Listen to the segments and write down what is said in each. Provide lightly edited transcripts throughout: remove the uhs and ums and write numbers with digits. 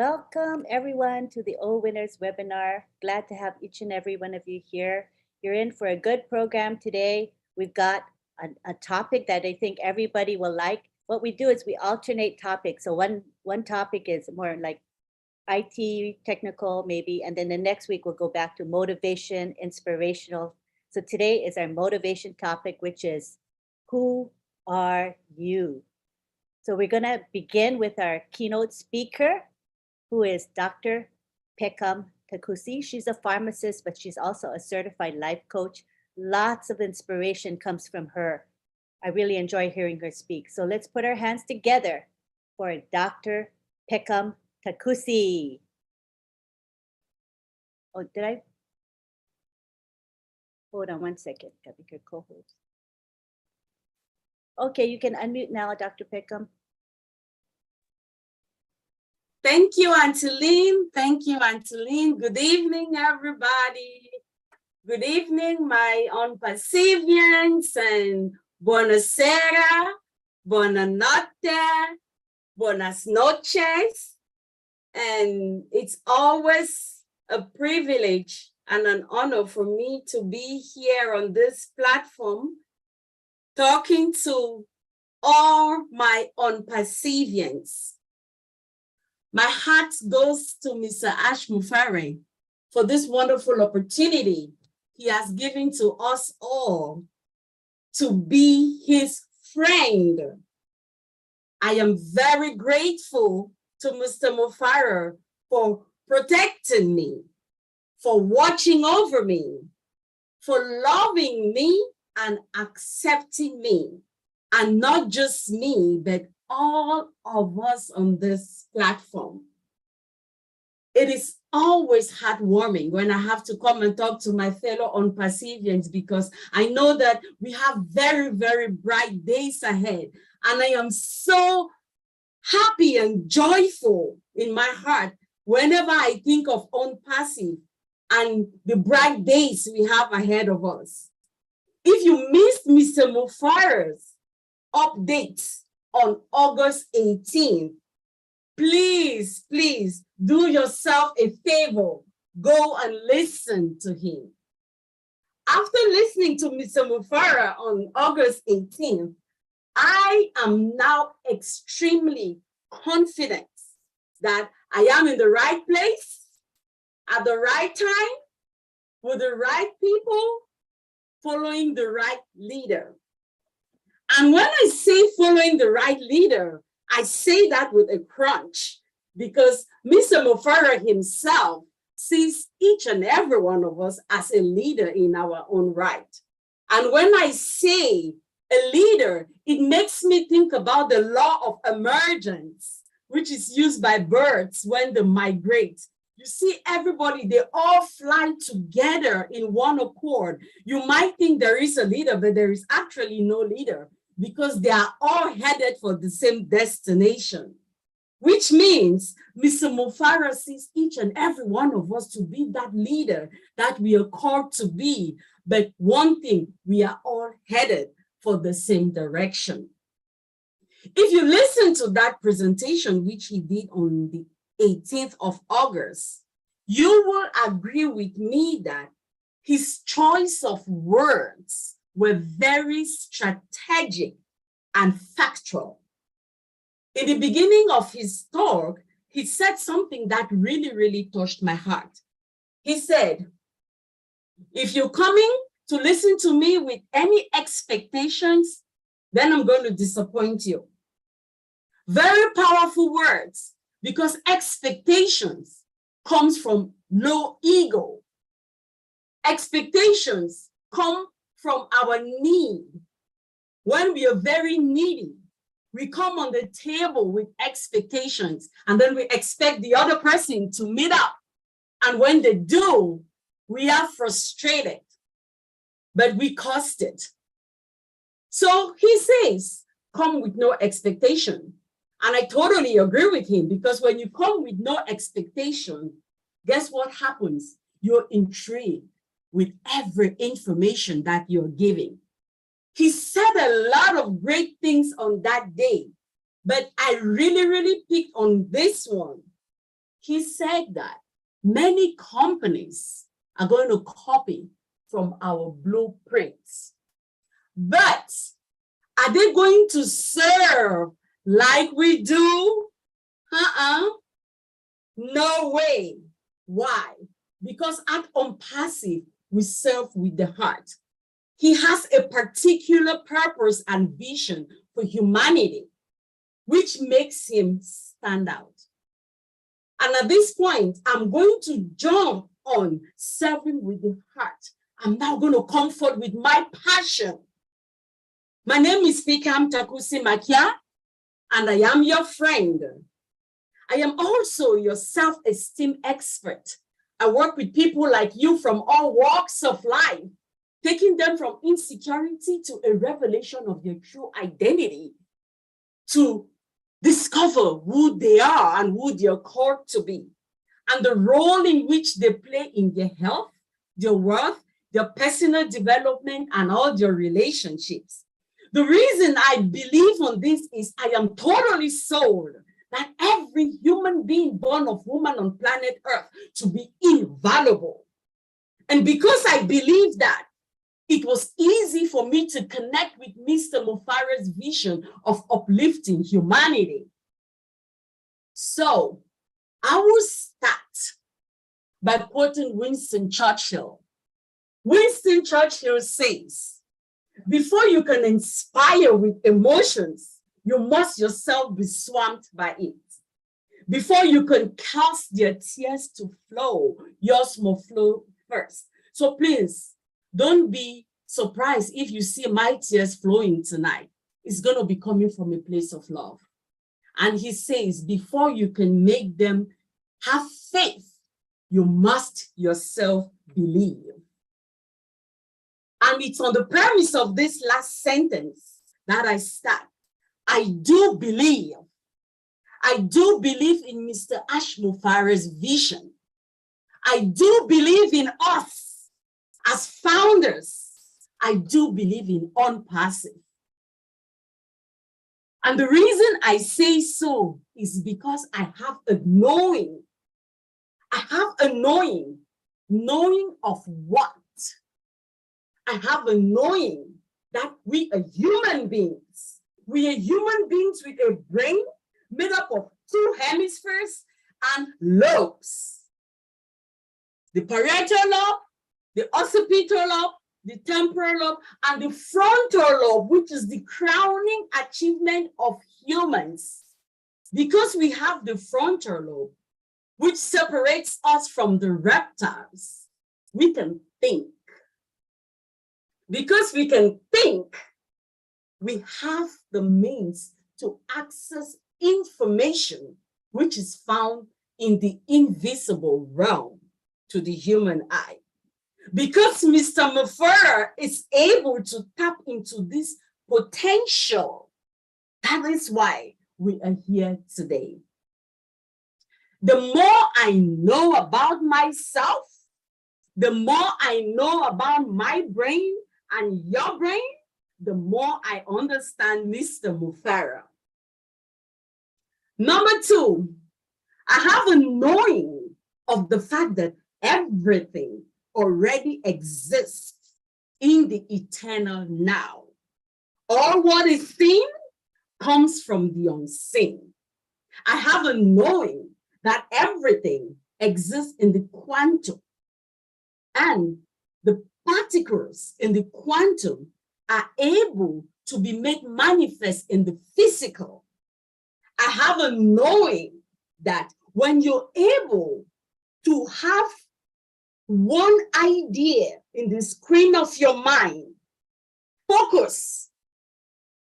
Welcome everyone to the OWinners webinar. Glad to have each and every one of you here. You're in for a good program today. We've got a topic that I think everybody will like. What we do is we alternate topics. So one topic is more like IT, technical maybe, and then the next week we'll go back to motivation, inspirational. So today is our motivation topic, which is who are you? So we're going to begin with our keynote speaker, who is Dr. Pekam Takusi. She's a pharmacist, but she's also a certified life coach. Lots of inspiration comes from her. I really enjoy hearing her speak. So let's put our hands together for Dr. Pekam Takusi. Oh, did I? Hold on one second. Got to be your co-host. Okay, you can unmute now, Dr. Pekam. Thank you, Angeline. Thank you, Angeline. Good evening, everybody. Good evening, my own Pacifians, and buonasera, buonanotte, buenas noches. And it's always a privilege and an honor for me to be here on this platform talking to all my own Pacifians. My heart goes to Mr. Ash Mufare for this wonderful opportunity he has given to us all to be his friend. I am very grateful to Mr. Mufare for protecting me, for watching over me, for loving me and accepting me, and not just me, but all of us on this platform. It is always heartwarming when I have to come and talk to my fellow Unpacifians, because I know that we have very, very bright days ahead. And I am so happy and joyful in my heart whenever I think of Unpacific and the bright days we have ahead of us. If you missed Mr. Mufare's updates on August 18th, please do yourself a favor, go and listen to him. After listening to Mr. Mufare on August 18th, I am now extremely confident that I am in the right place at the right time with the right people, following the right leader. And when I say following the right leader, I say that with a crunch, because Mr. Mufare himself sees each and every one of us as a leader in our own right. And when I say a leader, it makes me think about the law of emergence, which is used by birds when they migrate. You see everybody, they all fly together in one accord. You might think there is a leader, but there is actually no leader, because they are all headed for the same destination, which means Mr. Mufare sees each and every one of us to be that leader that we are called to be. But one thing, we are all headed for the same direction. If you listen to that presentation, which he did on the 18th of August, you will agree with me that his choice of words were very strategic and factual. In the beginning of his talk, he said something that really touched my heart. He said, if you're coming to listen to me with any expectations, then I'm going to disappoint you. Very powerful words, because expectations comes from low ego. Expectations come from our need. When we are very needy, we come on the table with expectations, and then we expect the other person to meet up. And when they do, we are frustrated, but we caused it. So he says, come with no expectation. And I totally agree with him, because when you come with no expectation, guess what happens? You're intrigued with every information that you're giving. He said a lot of great things on that day, but I really picked on this one. he said that many companies are going to copy from our blueprints. But are they going to serve like we do? No way. Why? Because at OwnPassive, we serve with the heart. He has a particular purpose and vision for humanity, which makes him stand out. And at this point, I'm going to jump on serving with the heart. I'm now going to comfort with my passion. My name is Fikam Takusi Makia, and I am your friend. I am also your self-esteem expert. I work with people like you from all walks of life, taking them from insecurity to a revelation of their true identity, to discover who they are and who they are called to be, and the role in which they play in their health, their worth, their personal development, and all their relationships. The reason I believe on this is I am totally sold that every human being born of woman on planet Earth to be invaluable. And because I believe that, it was easy for me to connect with Mr. Mufara's vision of uplifting humanity. So I will start by quoting Winston Churchill. Winston Churchill says, before you can inspire with emotions, you must yourself be swamped by it. Before you can cause their tears to flow, yours must flow first. So please, don't be surprised if you see my tears flowing tonight. It's going to be coming from a place of love. And he says, before you can make them have faith, you must yourself believe. And it's on the premise of this last sentence that I start. I do believe. I do believe in Mr. Ash Mufara's vision. I do believe in us as founders. I do believe in OwnPassive. And the reason I say so is because I have a knowing. I have a knowing. Knowing of what? I have a knowing that we are human beings. We are human beings with a brain made up of 2 hemispheres and lobes. The parietal lobe, the occipital lobe, the temporal lobe, and the frontal lobe, which is the crowning achievement of humans. Because we have the frontal lobe, which separates us from the reptiles, we can think. Because we can think, we have the means to access information which is found in the invisible realm to the human eye. Because Mr. Mufara is able to tap into this potential, that is why we are here today. The more I know about myself, the more I know about my brain and your brain, the more I understand Mr. Mufara. Number 2, I have a knowing of the fact that everything already exists in the eternal now. All what is seen comes from the unseen. I have a knowing that everything exists in the quantum, and the particles in the quantum are able to be made manifest in the physical. I have a knowing that when you're able to have one idea in the screen of your mind, focus,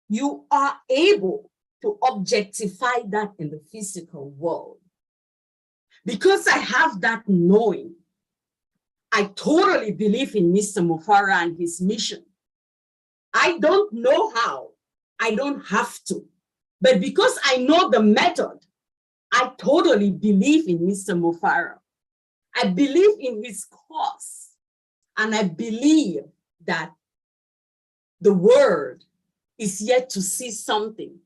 you are able to objectify that in the physical world. Because I have that knowing, I totally believe in Mr. Mufara and his mission. I don't know how, I don't have to, but because I know the method, I totally believe in Mr. Mufara. I believe in his cause, and I believe that the world is yet to see something.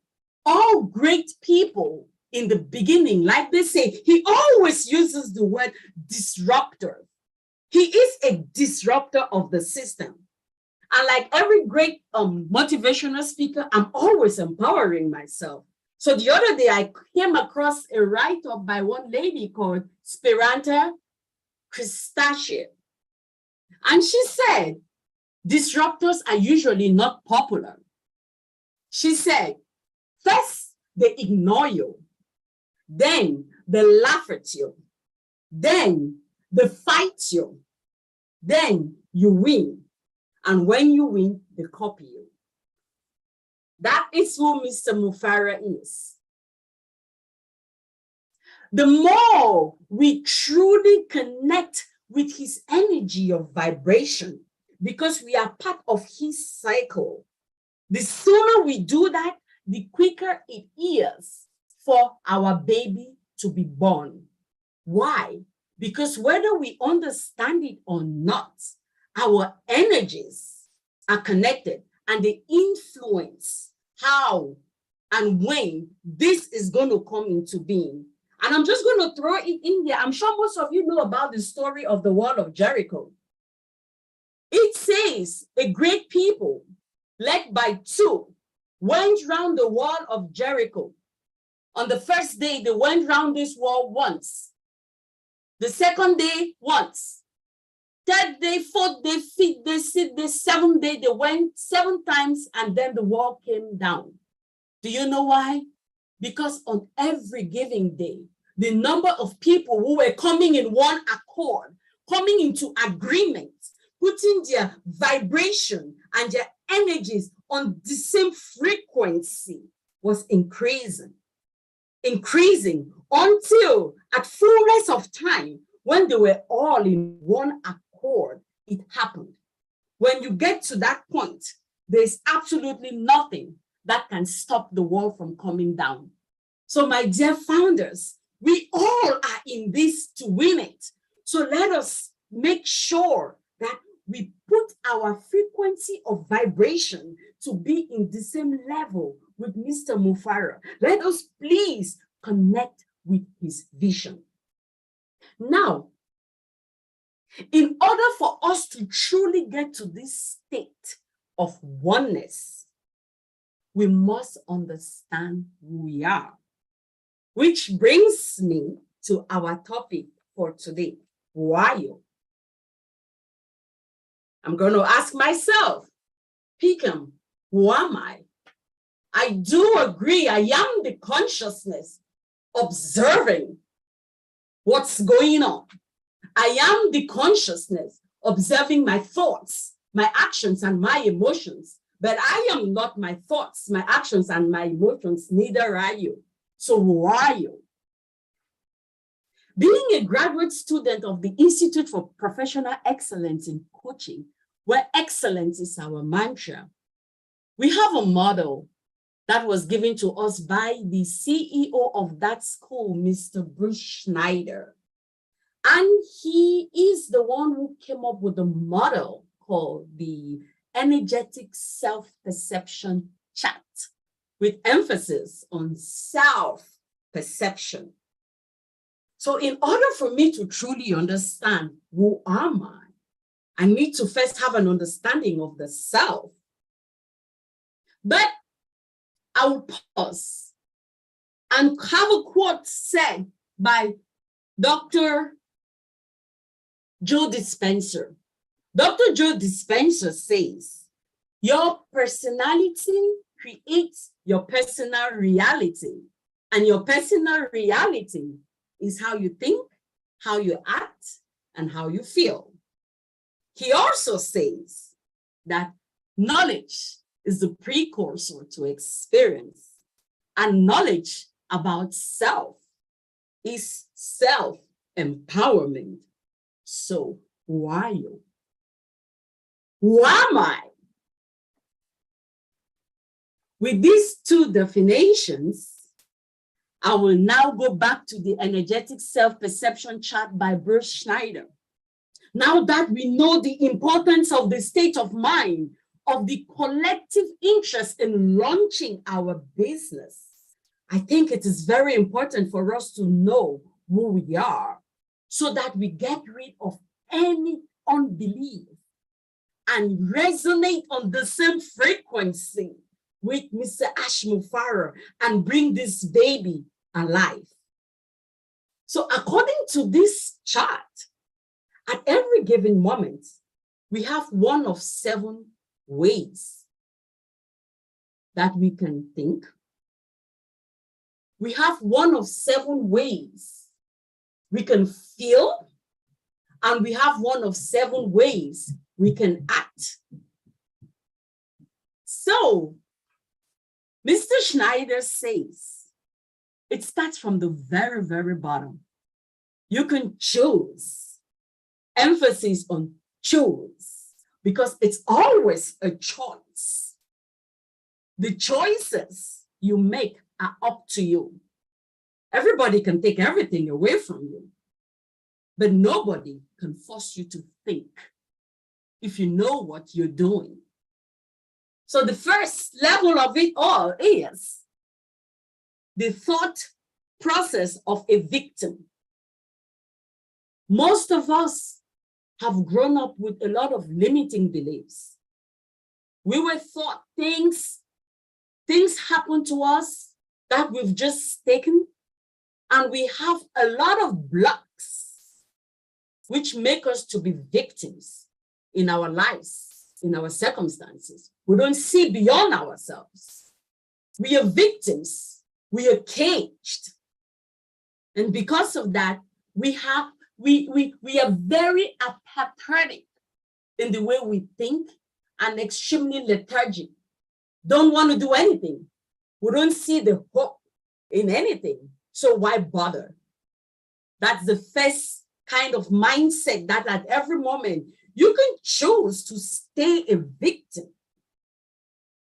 All great people in the beginning, like they say, he always uses the word disruptor. He is a disruptor of the system. And like every great motivational speaker, I'm always empowering myself. So the other day, I came across a write-up by one lady called Speranza Christache. And she said, disruptors are usually not popular. She said, first, they ignore you. Then they laugh at you. Then they fight you. Then you win. And when you win, they copy you. That is who Mr. Mufara is. The more we truly connect with his energy of vibration, because we are part of his cycle, the sooner we do that, the quicker it is for our baby to be born. Why? Because whether we understand it or not, our energies are connected and they influence how and when this is going to come into being. And I'm just going to throw it in there. I'm sure most of you know about the story of the wall of Jericho. It says a great people led by two went round the wall of Jericho. On the first day, they went round this wall once. The second day, once. Third day, fourth day, fifth day, sixth day, seventh day, they went 7 times and then the wall came down. Do you know why? Because on every given day, the number of people who were coming in one accord, coming into agreement, putting their vibration and their energies on the same frequency was increasing until at fullness of time, when they were all in one accord, it happened. When you get to that point, there's absolutely nothing that can stop the wall from coming down. So my dear founders, we all are in this to win it. So let us make sure that we put our frequency of vibration to be in the same level with Mr. Mufara. Let us please connect with his vision. Now, in order for us to truly get to this state of oneness, we must understand who we are. Which brings me to our topic for today. Who are you? I'm going to ask myself, Peckham, who am I? I do agree, I am the consciousness observing what's going on. I am the consciousness observing my thoughts, my actions, and my emotions. But I am not my thoughts, my actions, and my emotions, neither are you. So who are you? Being a graduate student of the Institute for Professional Excellence in Coaching, where excellence is our mantra, we have a model that was given to us by the CEO of that school, Mr. Bruce Schneider. And he is the one who came up with a model called the energetic self-perception chart, with emphasis on self-perception. So in order for me to truly understand who am I need to first have an understanding of the self. But I will pause and have a quote said by Dr. Joe Dispenza. Dr. Joe Dispenza says, your personality creates your personal reality, and your personal reality is how you think, how you act, and how you feel. He also says that knowledge is the precursor to experience, and knowledge about self is self-empowerment. So who are you? Who am I? With these two definitions, I will now go back to the energetic self-perception chart by Bruce Schneider. Now that we know the importance of the state of mind, of the collective interest in launching our business, I think it is very important for us to know who we are so that we get rid of any unbelief and resonate on the same frequency with Mr. Ashmufara and bring this baby alive. So according to this chart, at every given moment, we have one of 7 ways that we can think. We have one of 7 ways we can feel, and we have one of 7 ways we can act. So, Mr. Schneider says, it starts from the very, very bottom. You can choose, emphasis on choose, because it's always a choice. The choices you make are up to you. Everybody can take everything away from you, but nobody can force you to think if you know what you're doing. So the first level of it all is the thought process of a victim. Most of us have grown up with a lot of limiting beliefs. We were taught things happen to us that we've just taken, and we have a lot of blocks which make us to be victims in our lives, in our circumstances. We don't see beyond ourselves. We are victims. We are caged. And because of that, we are very apathetic in the way we think and extremely lethargic. Don't want to do anything. We don't see the hope in anything. So why bother? That's the first kind of mindset that at every moment you can choose to stay a victim.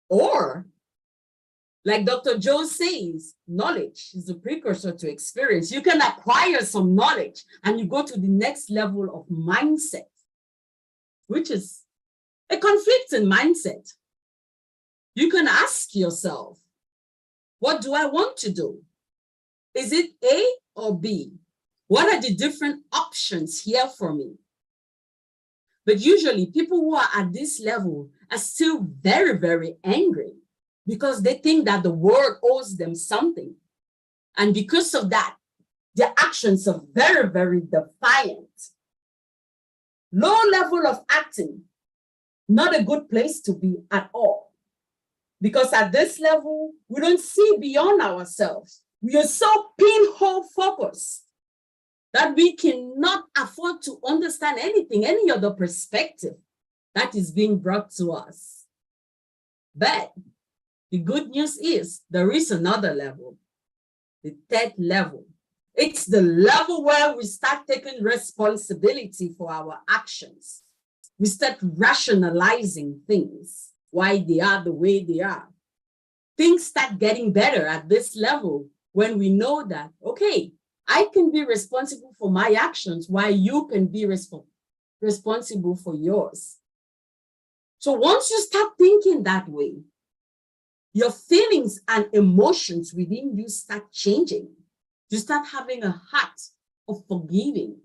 Or, like Dr. Joe says, knowledge is a precursor to experience. You can acquire some knowledge and you go to the next level of mindset, which is a conflicting mindset. You can ask yourself, what do I want to do? Is it A or B? What are the different options here for me? But usually people who are at this level are still very, very angry because they think that the world owes them something. And because of that, their actions are very, very defiant. Low level of acting, not a good place to be at all. Because at this level, we don't see beyond ourselves. We are so pinhole focused that we cannot afford to understand anything, any other perspective that is being brought to us. But the good news is there is another level, the third level. It's the level where we start taking responsibility for our actions. We start rationalizing things, why they are the way they are. Things start getting better at this level when we know that, okay, I can be responsible for my actions while you can be responsible for yours. So once you start thinking that way, your feelings and emotions within you start changing. You start having a heart of forgiving.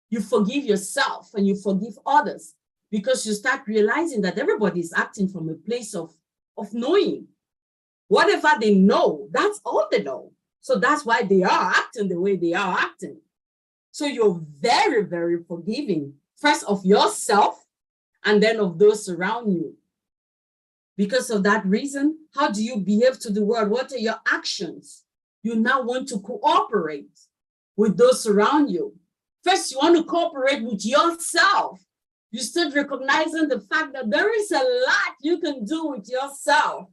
You forgive yourself and you forgive others because you start realizing that everybody is acting from a place of knowing. Whatever they know, that's all they know. So that's why they are acting the way they are acting. So you're very, very forgiving, first of yourself and then of those around you. Because of that reason, how do you behave to the world? What are your actions? You now want to cooperate with those around you. First, you want to cooperate with yourself. You start recognizing the fact that there is a lot you can do with yourself.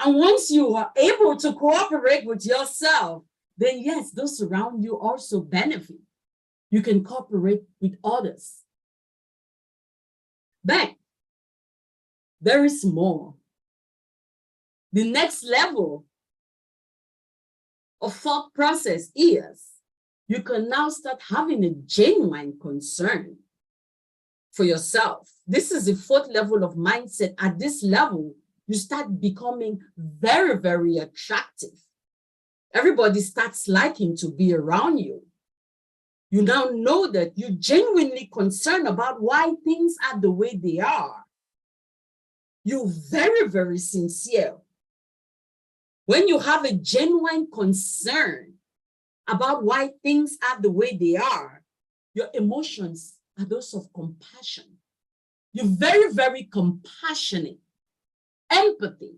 And once you are able to cooperate with yourself, then yes, those around you also benefit. You can cooperate with others. But there is more. The next level of thought process is you can now start having a genuine concern for yourself. This is the fourth level of mindset. At this level, you start becoming very, very attractive. everybody starts liking to be around you. You now know that you're genuinely concerned about why things are the way they are. You're very, very sincere. When you have a genuine concern about why things are the way they are, your emotions are those of compassion. You're very, very compassionate. Empathy,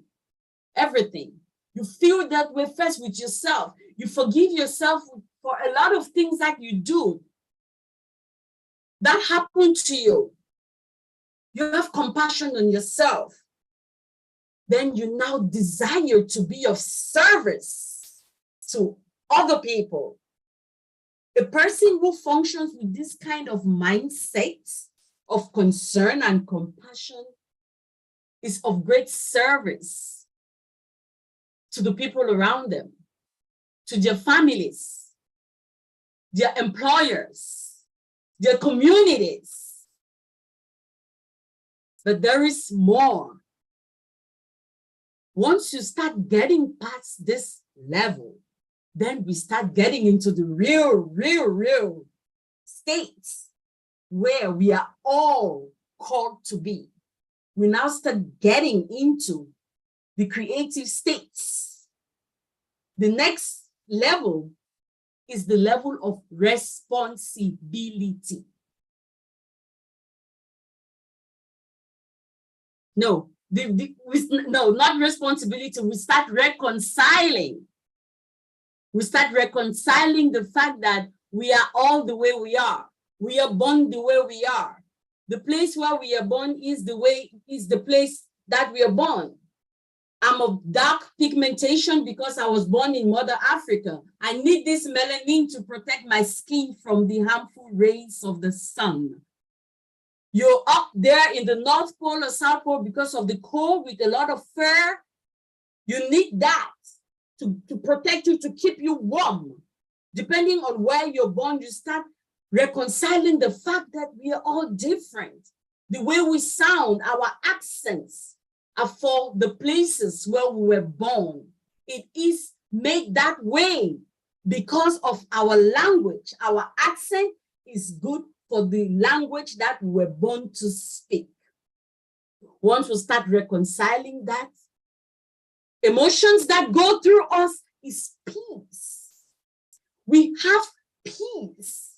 everything. You feel that way first with yourself. You forgive yourself for a lot of things that you do that happen to you. You have compassion on yourself. Then you now desire to be of service to other people. A person who functions with this kind of mindset of concern and compassion is of great service to the people around them, to their families, their employers, their communities. But there is more. Once you start getting past this level, then we start getting into the real states where we are all called to be. We now start getting into the creative states. The next level is the level of responsibility. No, not responsibility. We start reconciling. We start reconciling the fact that we are all the way we are. We are born the way we are. The place where we are born is the place that we are born. I'm of dark pigmentation because I was born in Mother Africa. I need this melanin to protect my skin from the harmful rays of the sun. You're up there in the North Pole or South Pole because of the cold with a lot of fur. You need that to protect you, to keep you warm. Depending on where you're born, you start reconciling the fact that we are all different. The way we sound, our accents are for the places where we were born. It is made that way because of our language. Our accent is good for the language that we were born to speak. Once we start reconciling that, emotions that go through us is peace. We have peace,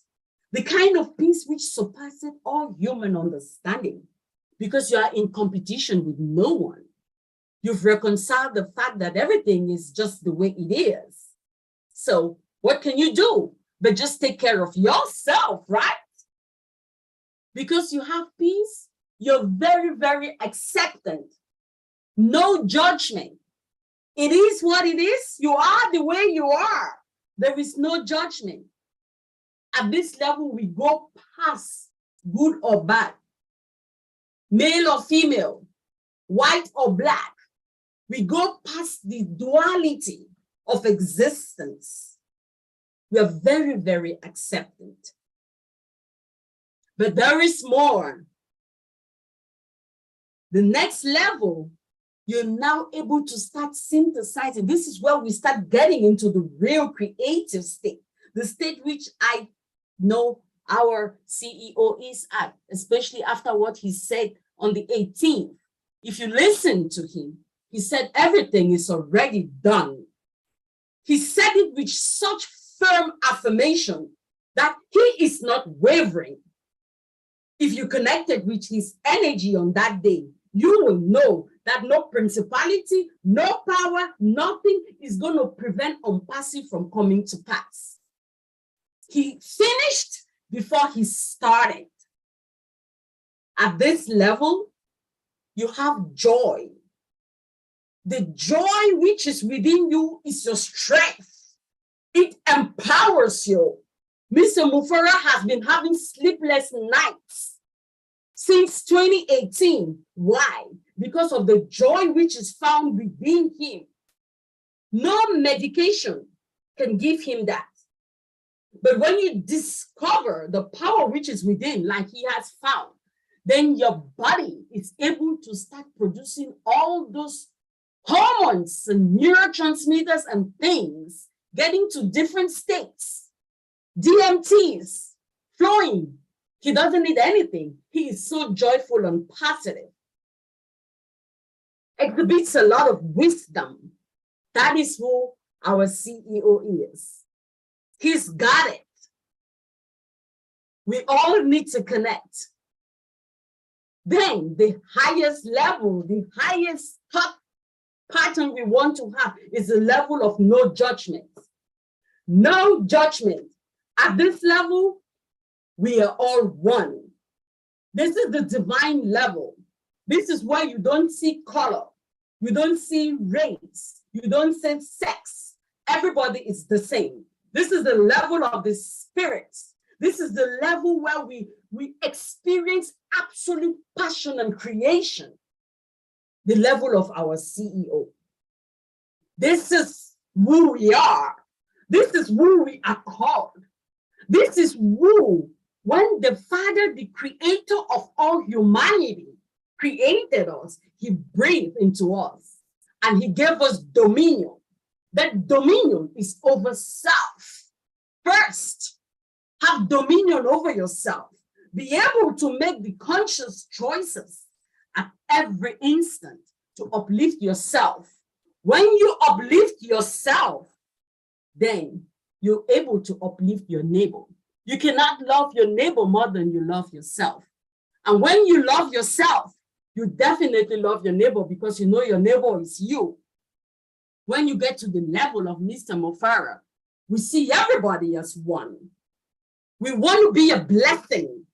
the kind of peace which surpasses all human understanding, because you are in competition with no one. You've reconciled the fact that everything is just the way it is. So what can you do but just take care of yourself, right? Because you have peace, you're very, very acceptant. No judgment. It is what it is. You are the way you are. There is no judgment. At this level, we go past good or bad, male or female, white or black. We go past the duality of existence. We are very, very acceptant. But there is more. The next level, you're now able to start synthesizing. This is where we start getting into the real creative state, the state which I know our CEO is at, especially after what he said on the 18th. If you listen to him, he said everything is already done. He said it with such firm affirmation that he is not wavering. If you connected with his energy on that day, you will know that no principality, no power, nothing is going to prevent Ompasi from coming to pass. He finished before he started. At this level, you have joy. The joy which is within you is your strength. It empowers you. Mr. Mufara has been having sleepless nights since 2018. Why? Because of the joy which is found within him. No medication can give him that. But when you discover the power which is within, like he has found, then your body is able to start producing all those hormones and neurotransmitters and things getting to different states, DMTs, flowing. He doesn't need anything. He is so joyful and positive. Exhibits a lot of wisdom. That is who our CEO is. He's got it. We all need to connect. Then the highest level, the highest top pattern we want to have is the level of no judgment. No judgment. At this level, we are all one. This is the divine level. This is where you don't see color. You don't see race. You don't see sex. Everybody is the same. This is the level of the spirit. This is the level where we experience absolute passion and creation. The level of our CEO. This is who we are. This is who we are called. This is who, when the Father, the creator of all humanity, created us, he breathed into us and he gave us dominion. That dominion is over self. First, have dominion over yourself. Be able to make the conscious choices at every instant to uplift yourself. When you uplift yourself, then you're able to uplift your neighbor. You cannot love your neighbor more than you love yourself. And when you love yourself, you definitely love your neighbor because you know your neighbor is you. When you get to the level of Mr. Mofara, we see everybody as one. We want to be a blessing,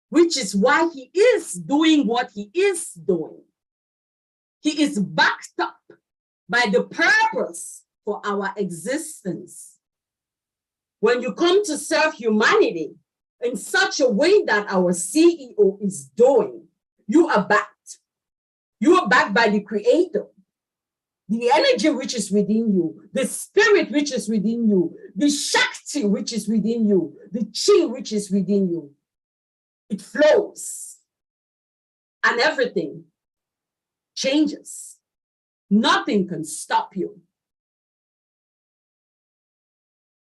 which is why he is doing what he is doing. He is backed up by the purpose for our existence. When you come to serve humanity in such a way that our CEO is doing, you are backed. You are backed by the Creator. The energy which is within you, the spirit which is within you, the Shakti which is within you, the Chi which is within you. It flows and everything changes. Nothing can stop you.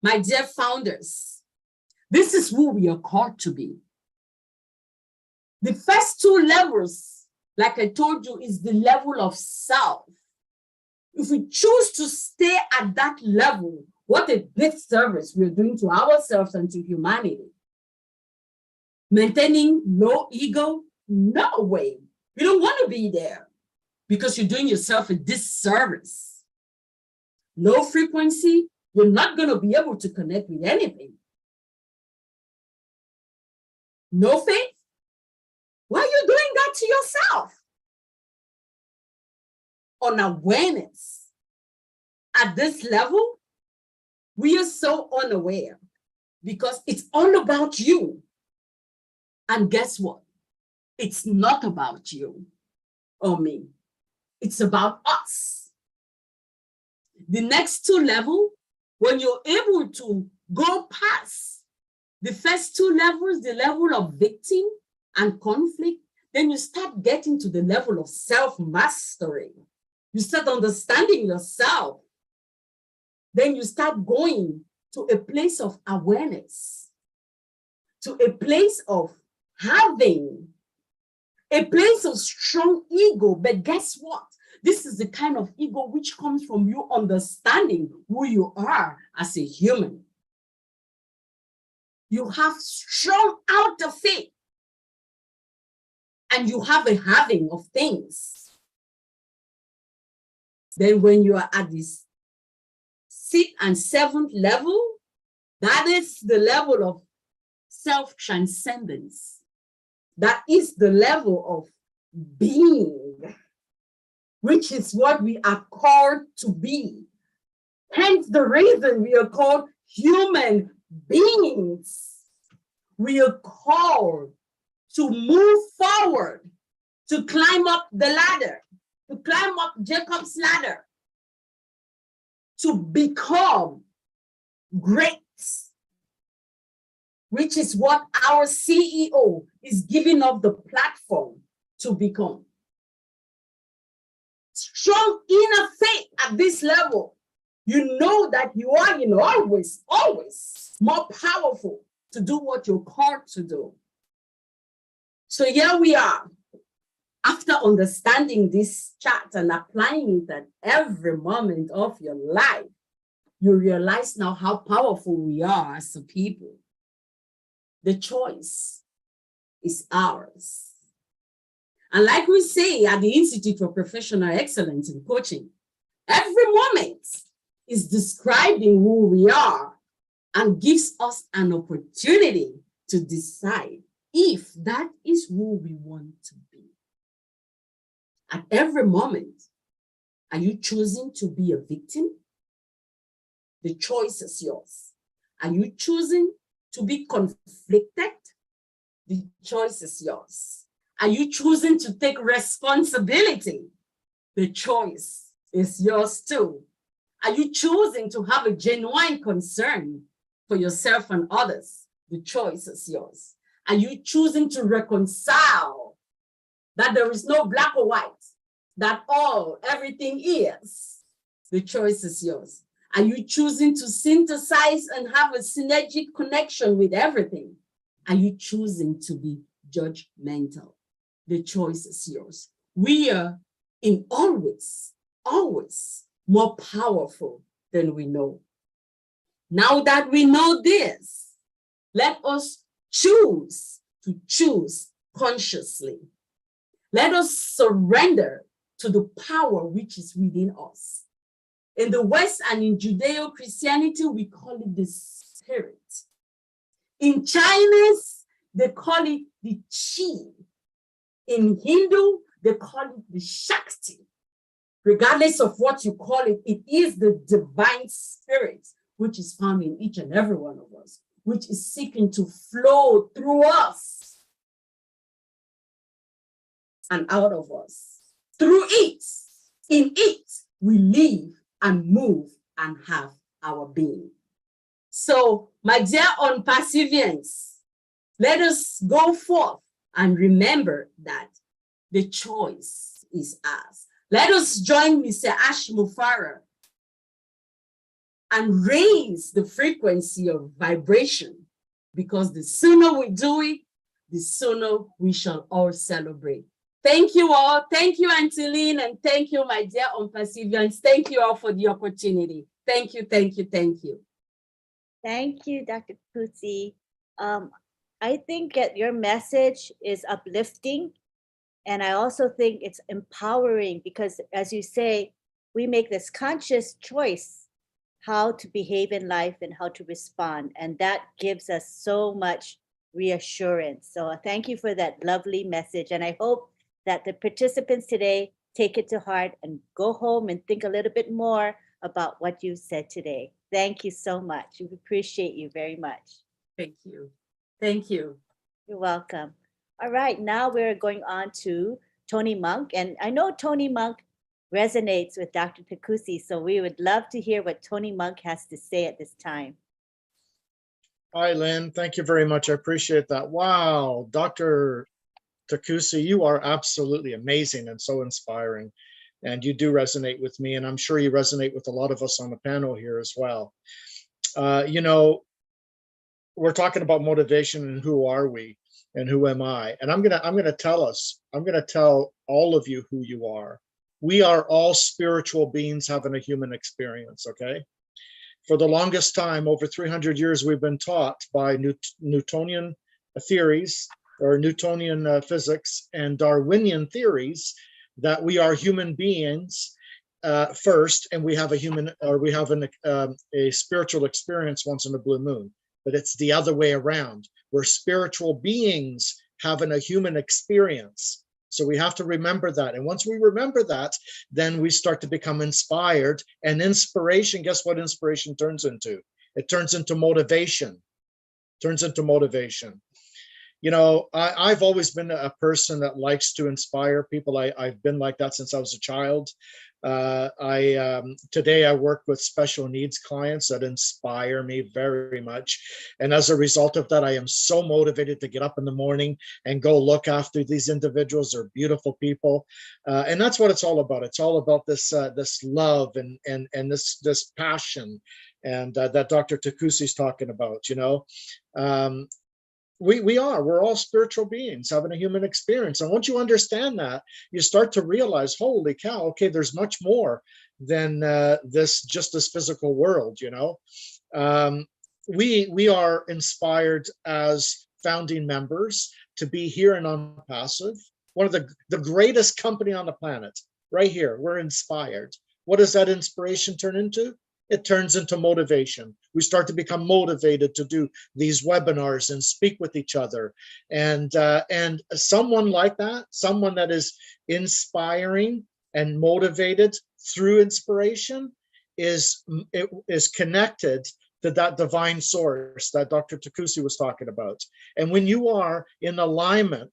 My dear founders, this is who we are called to be. The first two levels, like I told you, is the level of self. If we choose to stay at that level, what a disservice we're doing to ourselves and to humanity. Maintaining low ego? No way. You don't want to be there because you're doing yourself a disservice. Low frequency, you're not going to be able to connect with anything. No faith? Why are you doing that to yourself? On awareness, at this level, we are so unaware because it's all about you. And guess what? It's not about you or me. It's about us. The next two levels, when you're able to go past the first two levels, the level of victim and conflict, then you start getting to the level of self-mastery. You start understanding yourself. Then you start going to a place of awareness, to a place of having, a place of strong ego. But guess what? This is the kind of ego which comes from you understanding who you are as a human. You have strong outer faith, and you have a having of things. Then when you are at this 6th and 7th level, that is the level of self-transcendence. That is the level of being, which is what we are called to be. Hence the reason we are called human beings. We are called to move forward, to climb up the ladder, to climb up Jacob's ladder, to become great, which is what our CEO is giving up the platform to become. Strong inner faith at this level You know that you are, always, always more powerful to do what you're called to do. So here we are. After understanding this chart and applying it at every moment of your life, you realize now how powerful we are as a people. The choice is ours. And like we say at the Institute for Professional Excellence in Coaching, every moment is describing who we are and gives us an opportunity to decide if that is who we want to be. At every moment, are you choosing to be a victim? The choice is yours. Are you choosing to be conflicted? The choice is yours. Are you choosing to take responsibility? The choice is yours too. Are you choosing to have a genuine concern for yourself and others? The choice is yours. Are you choosing to reconcile that there is no black or white, that everything is? The choice is yours. Are you choosing to synthesize and have a synergic connection with everything? Are you choosing to be judgmental? The choice is yours. We are in always more powerful than we know. Now that we know this, let us choose to choose consciously. Let us surrender to the power which is within us. In the West and in Judeo-Christianity, we call it the spirit. In Chinese, they call it the qi. In Hindu, they call it the Shakti. Regardless of what you call it, it is the divine spirit which is found in each and every one of us, which is seeking to flow through us and out of us. Through it, in it, we live and move and have our being. So, my dear perseverance, let us go forth and remember that the choice is ours. Let us join Mr. Ash Mufara and raise the frequency of vibration, because the sooner we do it, the sooner we shall all celebrate. Thank you all. Thank you, Auntie Lynn, and thank you, my dear perseverance. Thank you all for the opportunity. Thank you, thank you, thank you. Thank you, Dr. Kusi. I think that your message is uplifting, and I also think it's empowering because, as you say, we make this conscious choice how to behave in life and how to respond, and that gives us so much reassurance. So thank you for that lovely message, and I hope that the participants today take it to heart and go home and think a little bit more about what you said today. Thank you so much. We appreciate you very much. Thank you. Thank you. You're welcome. All right, now we're going on to Tony Monk. And I know Tony Monk resonates with Dr. Takusi, so we would love to hear what Tony Monk has to say at this time. Hi, Lynn. Thank you very much. I appreciate that. Wow, Dr. Takusi, you are absolutely amazing and so inspiring. And you do resonate with me, and I'm sure you resonate with a lot of us on the panel here as well. You know, we're talking about motivation and who are we and who am I? And I'm gonna tell all of you who you are. We are all spiritual beings having a human experience, okay? For the longest time, over 300 years, we've been taught by Newtonian theories or Newtonian physics and Darwinian theories that we are human beings first, and we have a spiritual experience once in a blue moon. But it's the other way around. We're spiritual beings having a human experience. So we have to remember that. And once we remember that, then we start to become inspired. And inspiration, guess what inspiration turns into? It turns into motivation. I've always been a person that likes to inspire people. I've been like that since I was a child. Today I work with special needs clients that inspire me very much. And as a result of that, I am so motivated to get up in the morning and go look after these individuals. They're beautiful people. And that's what it's all about. It's all about this love and this passion and that Dr. Takusi is talking about, we're all spiritual beings having a human experience. And once you understand that, you start to realize, holy cow, okay, there's much more than this physical world. We are inspired as founding members to be here in OnPassive, one of the greatest company on the planet. Right here, we're inspired. What does that inspiration turn into? It turns into motivation. We start to become motivated to do these webinars and speak with each other. And someone like that, someone that is inspiring and motivated through inspiration is connected to that divine source that Dr. Takusi was talking about. And when you are in alignment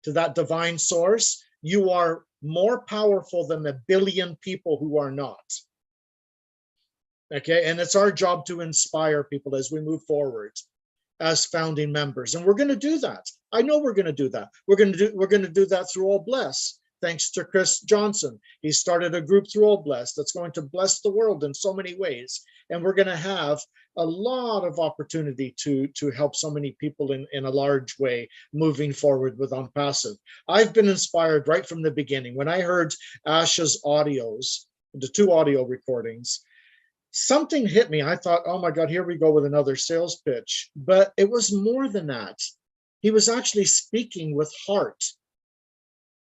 to that divine source, you are more powerful than a billion people who are not. Okay, and it's our job to inspire people as we move forward as founding members, and we're going to do that. I know we're going to do that. We're going to do that through All Bless. Thanks to Chris Johnson, he started a group through All Bless that's going to bless the world in so many ways, and we're going to have a lot of opportunity to help so many people in a large way moving forward with OnPassive. I've been inspired right from the beginning. When I heard Asha's audios, the 2 audio recordings, something hit me. I thought, oh my God, here we go with another sales pitch. But it was more than that. He was actually speaking with heart.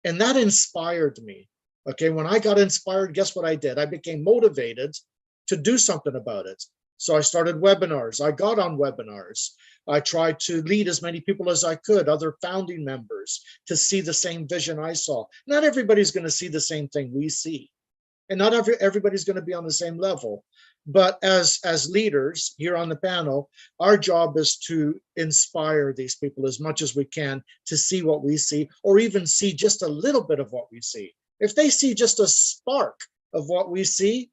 And that inspired me. Okay, when I got inspired, guess what I did? I became motivated to do something about it. So I started webinars. I got on webinars. I tried to lead as many people as I could, other founding members, to see the same vision I saw. Not everybody's going to see the same thing we see. And not everybody's going to be on the same level. But as leaders here on the panel, our job is to inspire these people as much as we can to see what we see, or even see just a little bit of what we see. If they see just a spark of what we see,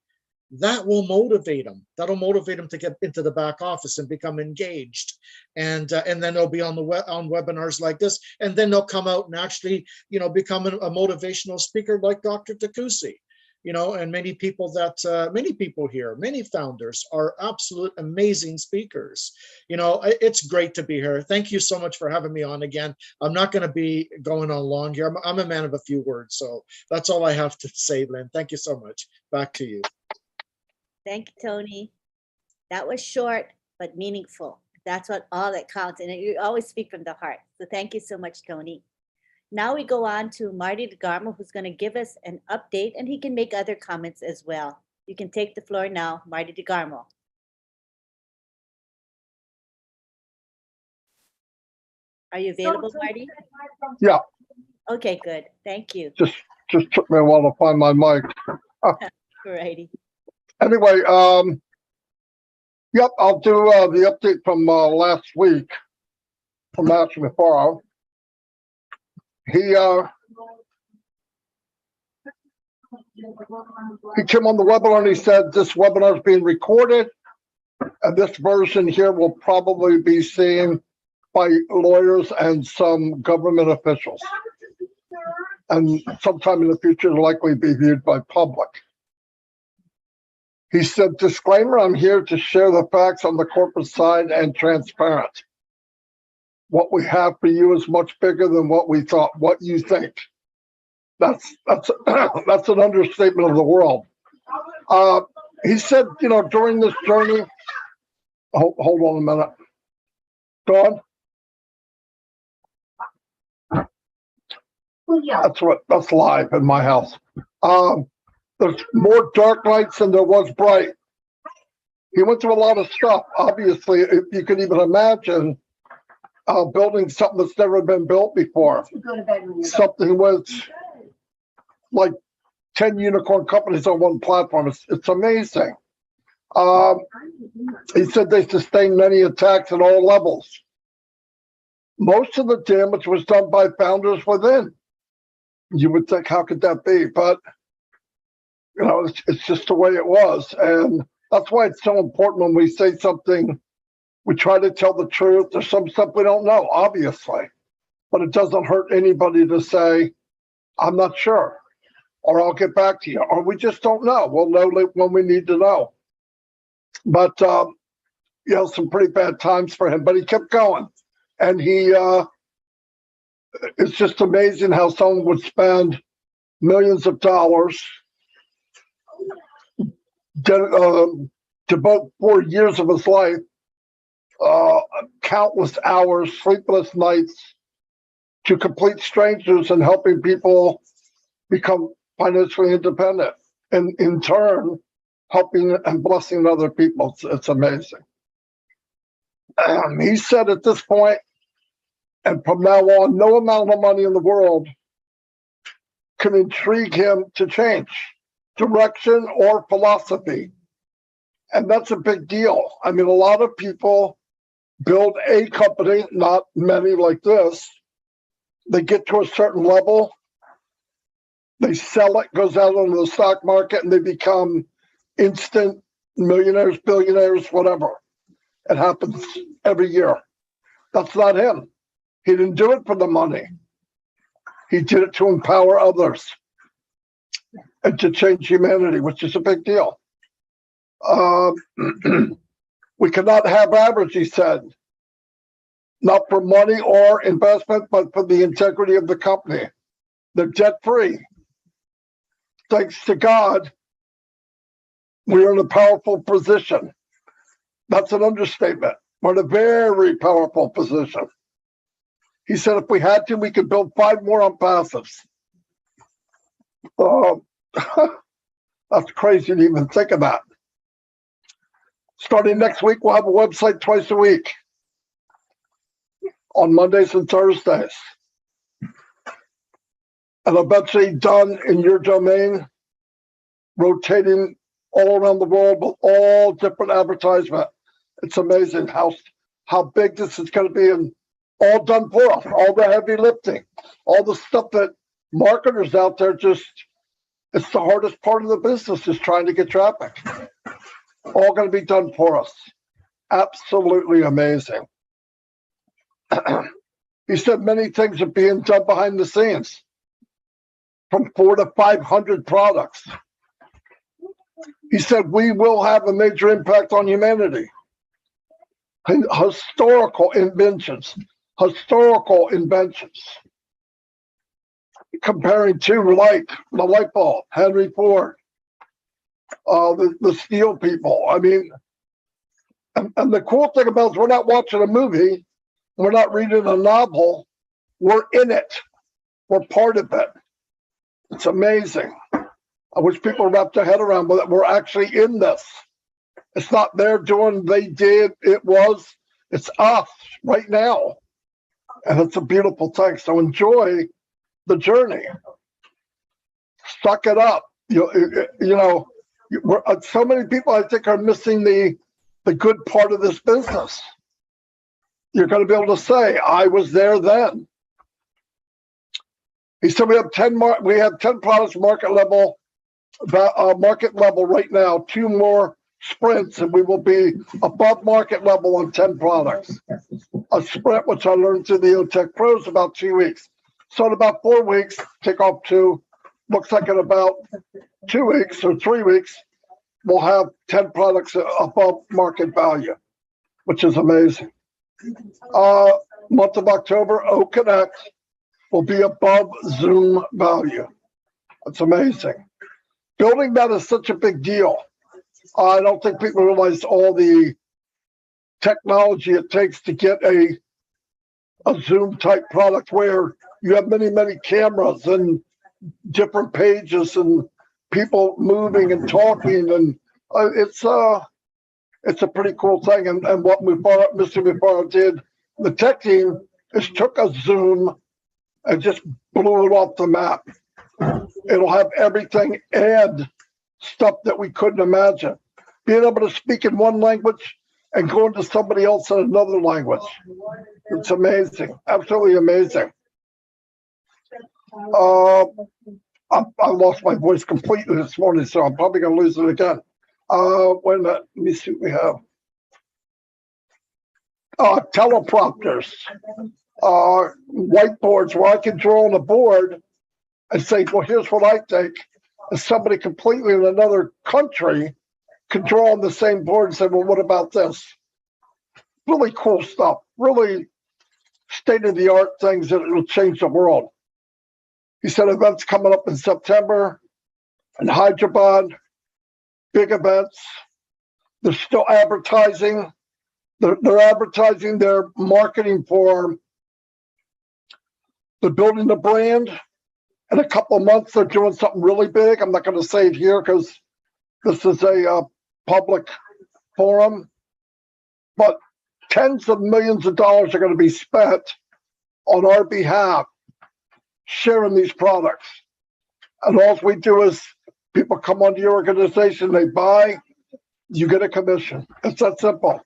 that will motivate them. That'll motivate them to get into the back office and become engaged. And then they'll be on webinars like this, and then they'll come out and actually, become a motivational speaker like Dr. Takusi. And many people here, many founders are absolute amazing speakers. It's great to be here. Thank you so much for having me on again. I'm not going to be going on long here. I'm a man of a few words. So that's all I have to say, Lynn. Thank you so much. Back to you. Thank you, Tony. That was short, but meaningful. That's all that counts. And you always speak from the heart. So thank you so much, Tony. Now we go on to Marty DeGarmo, who's going to give us an update, and he can make other comments as well. You can take the floor now, Marty DeGarmo. Are you available, Marty? Yeah. Okay, good. Thank you. Just took me a while to find my mic. Alrighty. Anyway, yep, I'll do the update from last week from actually before. He came on the webinar and he said this webinar is being recorded, and this version here will probably be seen by lawyers and some government officials, and sometime in the future will likely be viewed by public. He said, disclaimer, I'm here to share the facts on the corporate side and transparent. What we have for you is much bigger than what we thought, what you think. That's an understatement of the world. He said, during this journey, hold on a minute. Dawn? That's live in my house. There's more dark nights than there was bright. He went through a lot of stuff. Obviously, if you can even imagine building something that's never been built before. Something with like 10 unicorn companies on one platform. It's amazing. He said they sustained many attacks at all levels. most of the damage was done by founders within. You would think, how could that be? But, you know, it's just the way it was. And that's why it's so important when we say something, we try to tell the truth. There's some stuff we don't know, obviously, but it doesn't hurt anybody to say, I'm not sure, or I'll get back to you, or we just don't know. We'll know when we need to know. But, you know, some pretty bad times for him, but he kept going. And it's just amazing how someone would spend millions of dollars, devote 4 years of his life, countless hours, sleepless nights, to complete strangers and helping people become financially independent, and in turn, helping and blessing other people. It's amazing. He said at this point, and from now on, no amount of money in the world can intrigue him to change direction or philosophy. And that's a big deal. I mean, a lot of people build a company, not many like this. They get to a certain level, they sell it, goes out on the stock market, and they become instant millionaires, billionaires, whatever. It happens every year. That's not him. He didn't do it for the money. He did it to empower others and to change humanity, which is a big deal. We cannot have average, he said, not for money or investment, but for the integrity of the company. They're debt-free. Thanks to God, we're in a powerful position. That's an understatement. We're in a very powerful position. He said if we had to, we could build 5 more on passives. That's crazy to even think of that. Starting next week, we'll have a website twice a week on Mondays and Thursdays. And eventually done in your domain, rotating all around the world with all different advertisement. It's amazing how big this is going to be, and all done for us, all the heavy lifting, all the stuff that marketers out there just, it's the hardest part of the business is trying to get traffic. All going to be done for us. Absolutely amazing. He said many things are being done behind the scenes, from 400 to 500 products. He said we will have a major impact on humanity. Historical inventions. Comparing to like the light bulb, Henry Ford, the steel people. I mean, and the cool thing about it is we're not watching a movie, we're not reading a novel, we're in it. We're part of it. It's amazing. I wish people wrapped their head around with it. We're actually in this. It's not they're doing, they did, it's us right now. And it's a beautiful thing. So enjoy the journey. Suck it up. You know, so many people I think are missing the good part of this business. You're going to be able to say, I was there then. He said we have 10 products market level right now, 2 more sprints, and we will be above market level on 10 products. A sprint, which I learned through the OTech Pros, about 2 weeks. So in about 4 weeks, take off to, looks like in about 2 weeks or 3 weeks, we'll have 10 products above market value, which is amazing. Month of October, OConnect will be above Zoom value. That's amazing. Building that is such a big deal. I don't think people realize all the technology it takes to get a Zoom type product where you have many, many cameras and different pages and people moving and talking, and it's a pretty cool thing. And what Mr. Mufaro did, the tech team, is took a Zoom and just blew it off the map. It'll have everything and stuff that we couldn't imagine. Being able to speak in one language and going to somebody else in another language. It's amazing, absolutely amazing. I lost my voice completely this morning, so I'm probably going to lose it again. Wait a minute, let me see what we have. Teleprompters, whiteboards where I can draw on a board and say, well, here's what I think. And somebody completely in another country can draw on the same board and say, well, what about this? Really cool stuff, really state-of-the-art things that will change the world. He said events coming up in September in Hyderabad, big events. They're still advertising. They're advertising their marketing for they're building the brand. In a couple of months, they're doing something really big. I'm not going to say it here because this is a public forum, but tens of millions of dollars are going to be spent on our behalf sharing these products. And all we do is people come onto your organization, they buy, you get a commission. It's that simple.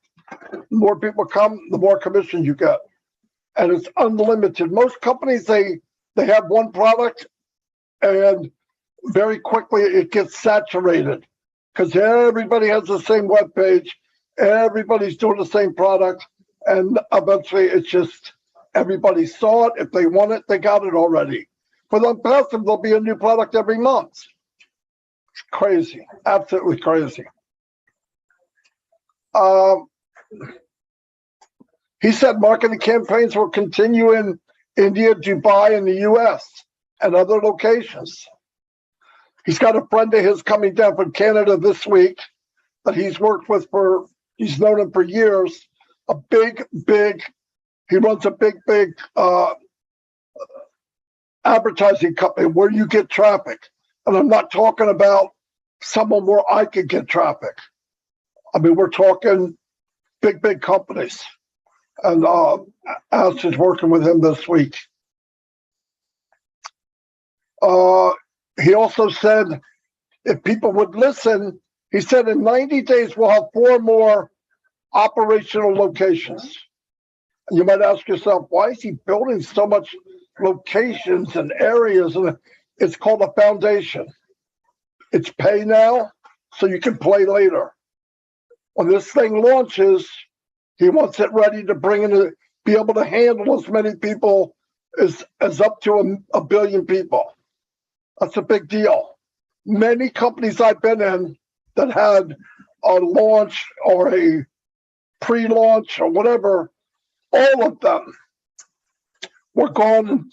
The more people come, the more commission you get. And it's unlimited. Most companies, they have one product and very quickly it gets saturated because everybody has the same web page. Everybody's doing the same product. And eventually it's just everybody saw it. If they want it, they got it already. For them passive, there'll be a new product every month. It's crazy, absolutely crazy. He said marketing campaigns will continue in India, Dubai, and the US and other locations. He's got a friend of his coming down from Canada this week that he's worked with he's known him for years. He runs a big advertising company where you get traffic. And I'm not talking about someone where I could get traffic. I mean, we're talking big companies. And Ash is working with him this week. He also said if people would listen, he said in 90 days we'll have 4 more operational locations. And you might ask yourself, why is he building so much locations and areas? And it's called a foundation. It's pay now, so you can play later. When this thing launches, he wants it ready to bring in, be able to handle as many people as up to a billion people. That's a big deal. Many companies I've been in that had a launch or a pre-launch or whatever, all of them were gone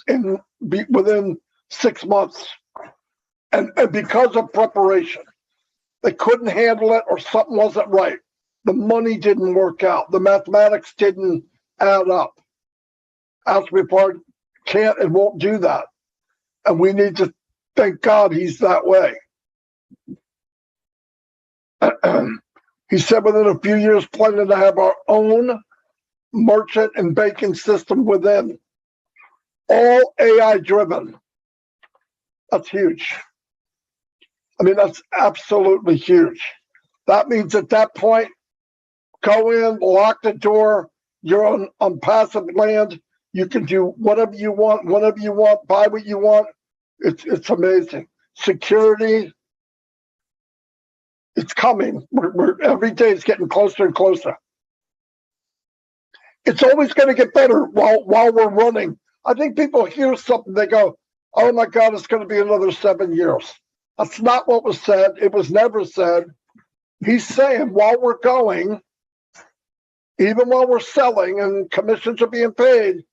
within 6 months. And because of preparation, they couldn't handle it or something wasn't right. The money didn't work out. The mathematics didn't add up. Asbury can't and won't do that. And we need to thank God he's that way. He said within a few years, planning to have our own merchant and banking system within. All AI driven. That's huge. I mean, that's absolutely huge. That means at that point, go in, lock the door, you're on passive land, you can do whatever you want, whenever you want, buy what you want. It's amazing. Security, it's coming. We're every day it's getting closer and closer. It's always going to get better while we're running. I think people hear something, they go, oh my God, it's going to be another 7 years. That's not what was said. It was never said. He's saying while we're going, even while we're selling and commissions are being paid,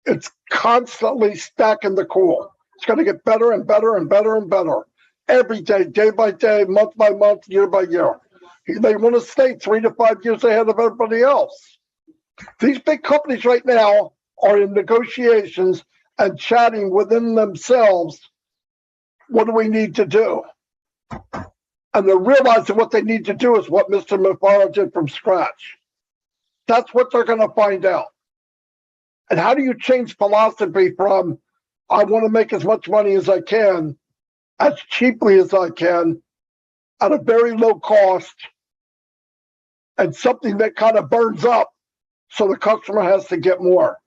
it's constantly stacking the cool. It's going to get better and better and better and better. Every day, day by day, month by month, year by year. They want to stay 3 to 5 years ahead of everybody else. These big companies right now are in negotiations and chatting within themselves. What do we need to do? And they're realizing what they need to do is what Mr. Mahfuz did from scratch. That's what they're going to find out. And how do you change philosophy from, I want to make as much money as I can, as cheaply as I can, at a very low cost, and something that kind of burns up so the customer has to get more.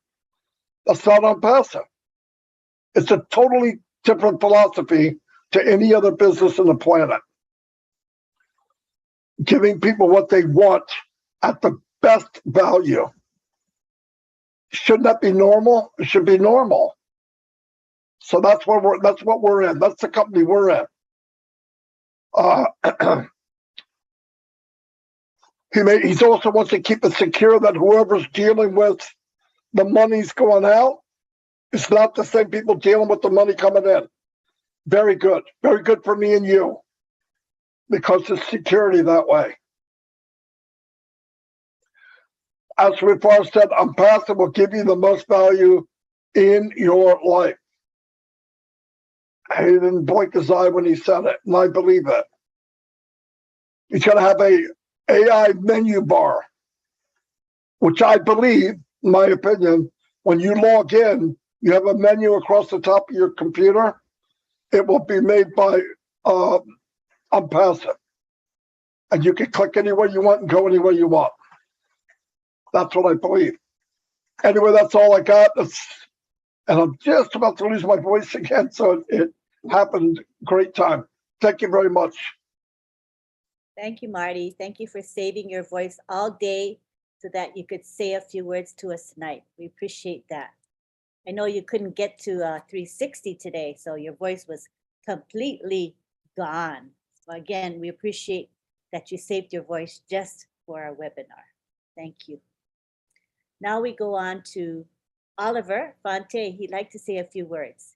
That's not on passive. It's a totally different philosophy to any other business on the planet. Giving people what they want at the best value. Shouldn't that be normal? It should be normal. So that's what we're in. That's the company we're in. He also wants to keep it secure that whoever's dealing with the money's going out, it's not the same people dealing with the money coming in. Very good. Very good for me and you. Because it's security that way. As before said, passive will give you the most value in your life. He didn't blink his eye when he said it, and I believe it. He's going to have a AI menu bar, which I believe, in my opinion, when you log in, you have a menu across the top of your computer. It will be made by passive. And you can click anywhere you want and go anywhere you want. That's what I believe. Anyway, that's all I got. And I'm just about to lose my voice again, so it happened. Great time. Thank you very much. Thank you, Marty. Thank you for saving your voice all day so that you could say a few words to us tonight. We appreciate that. I know you couldn't get to 360 today, so your voice was completely gone. So again, we appreciate that you saved your voice just for our webinar. Thank you. Now we go on to Oliver Fonte. He'd like to say a few words.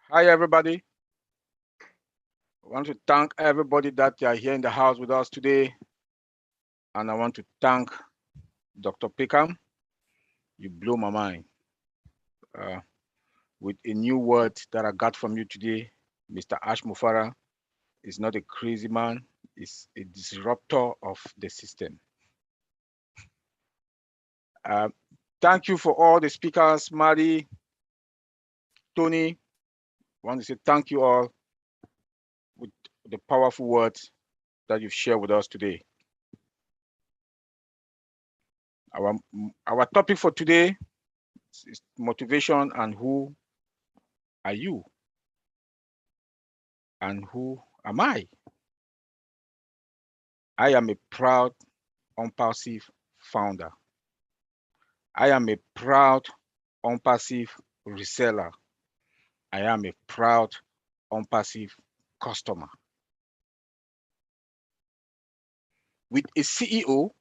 Hi, everybody. I want to thank everybody that are here in the house with us today. And I want to thank Dr. Pickham. You blew my mind with a new word that I got from you today. Mr. Ash Mufara is not a crazy man. He's a disruptor of the system. Thank you for all the speakers, Marty, Tony. I want to say thank you all with the powerful words that you've shared with us today. Our topic for today is motivation and who are you? And who am I? I am a proud, unpassive founder. I am a proud, unpassive reseller. I am a proud, unpassive customer. With a CEO,